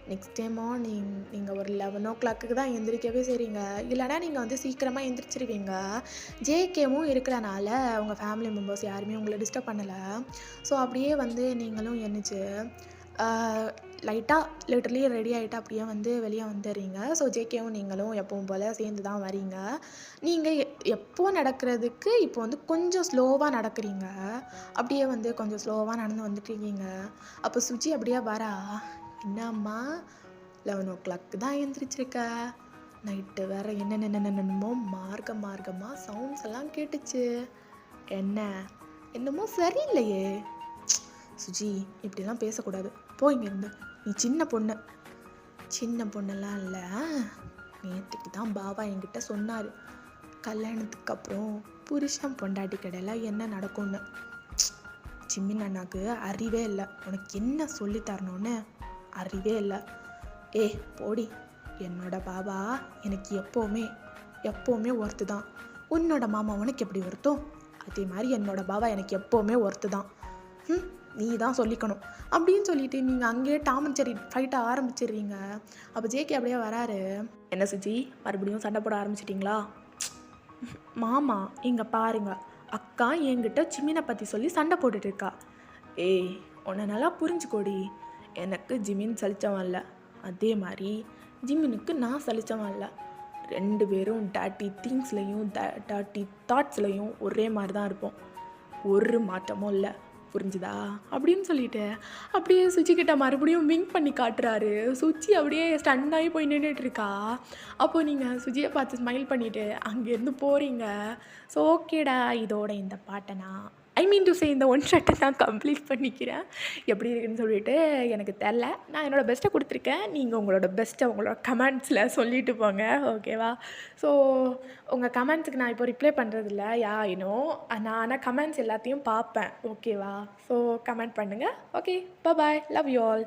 நெக்ஸ்ட் டே மார்னிங் நீங்கள் ஒரு 11 o'clock தான் எந்திரிக்கவே செய்கிறீங்க. இல்லைனா நீங்கள் வந்து சீக்கிரமாக எந்திரிச்சிருவீங்க. ஜேகேவும் இருக்கிறனால உங்கள் ஃபேமிலி மெம்பர்ஸ் யாருமே உங்களை டிஸ்டர்ப் பண்ணலை. ஸோ அப்படியே வந்து நீங்களும் எந்திரிச்சு லைட்டாக லிட்டரலி ரெடி ஆகிட்டு அப்படியே வந்து வெளியே வந்துடுறீங்க. ஸோ ஜேகேவும் நீங்களும் எப்பவும் போல் சேர்ந்து தான் வரீங்க. நீங்கள் எப்போ நடக்கிறதுக்கு இப்போ வந்து கொஞ்சம் ஸ்லோவாக நடக்கிறீங்க. அப்படியே வந்து கொஞ்சம் ஸ்லோவாக நடந்து வந்துட்டுருக்கீங்க. அப்போ சுஜி அப்படியே வரா. என்னம்மா 11 o'clock தான் எழுந்திரிச்சிருக்க? நைட்டு வேறு என்னென்னமோ மார்க்கமாக சவுண்ட்ஸ் எல்லாம் கேட்டுச்சு. என்னமோ சரியில்லையே. சுஜி இப்படிலாம் பேசக்கூடாது, போயிங்கிருந்து. நீ சின்ன பொண்ணெல்லாம் இல்லை. நேற்றுக்கு தான் பாபா என்கிட்ட சொன்னார், கல்யாணத்துக்கு அப்புறம் புருஷன் பொண்டாட்டி கடையில் என்ன நடக்கும்னு. ஜிமின் அண்ணாக்கு அறிவே இல்லை, உனக்கு என்ன சொல்லித்தரணும்னு அறிவே இல்லை. போடி. என்னோட பாபா எனக்கு எப்போவுமே ஒர்த்து தான். உன்னோட மாமா உனக்கு எப்படி ஒர்த்தோ அதே மாதிரி என்னோட பாபா எனக்கு எப்போவுமே ஒர்த்து தான். நீ தான் சொல்லிக்கணும் அப்படின்னு சொல்லிட்டு நீங்கள் அங்கேயே டாம் அண்ட் ஜெர்ரி ஃபைட்டை ஆரம்பிச்சிடுறீங்க. அப்போ ஜேகே அப்படியே வராரு. என்ன சுஜி, மறுபடியும் சண்டை போட ஆரம்பிச்சிட்டிங்களா? மாமா இங்கே பாருங்க, அக்கா என்கிட்ட ஜிமினை பற்றி சொல்லி சண்டை போட்டுட்டு இருக்கா. உன்னை நல்லா புரிஞ்சுக்கோடி. எனக்கு ஜிமின் சலிச்சவன் இல்லை, அதே மாதிரி ஜிமினுக்கு நான் சலிச்சவன் இல்லை. 2 பேரும் டேட்டி திங்ஸ்லையும் டேட்டி தாட்ஸ்லையும் ஒரே மாதிரி தான் இருப்போம். ஒரு மாற்றமும் இல்லை, புரிஞ்சுதா அப்படின்னு சொல்லிட்டு அப்படியே சுச்சிக்கிட்ட மறுபடியும் விங்க் பண்ணி காட்டுறாரு. சுச்சி அப்படியே ஸ்டன் ஆகி போய் நின்றுட்டுருக்கா. அப்போது நீங்கள் சுஜியை பார்த்து ஸ்மைல் பண்ணிவிட்டு அங்கேருந்து போகிறீங்க. ஸோ ஓகேடா, இதோட இந்த பாட்டை நான் இந்த ஒன் ஷாட்டை நான் கம்ப்ளீட் பண்ணிக்கிறேன். எப்படி இருக்குன்னு சொல்லிட்டு எனக்கு தெரில. நான் என்னோடய பெஸ்ட்டை கொடுத்துருக்கேன். நீங்கள் உங்களோட பெஸ்ட்டை உங்களோட கமெண்ட்ஸில் சொல்லிட்டு போங்க, ஓகேவா? ஸோ உங்கள் கமெண்ட்ஸுக்கு நான் இப்போ ரிப்ளை பண்ணுறதில்ல, இன்னும் நான் ஆனால் கமெண்ட்ஸ் எல்லாத்தையும் பார்ப்பேன், ஓகேவா? ஸோ கமெண்ட் பண்ணுங்கள். Okay, bye, love you all.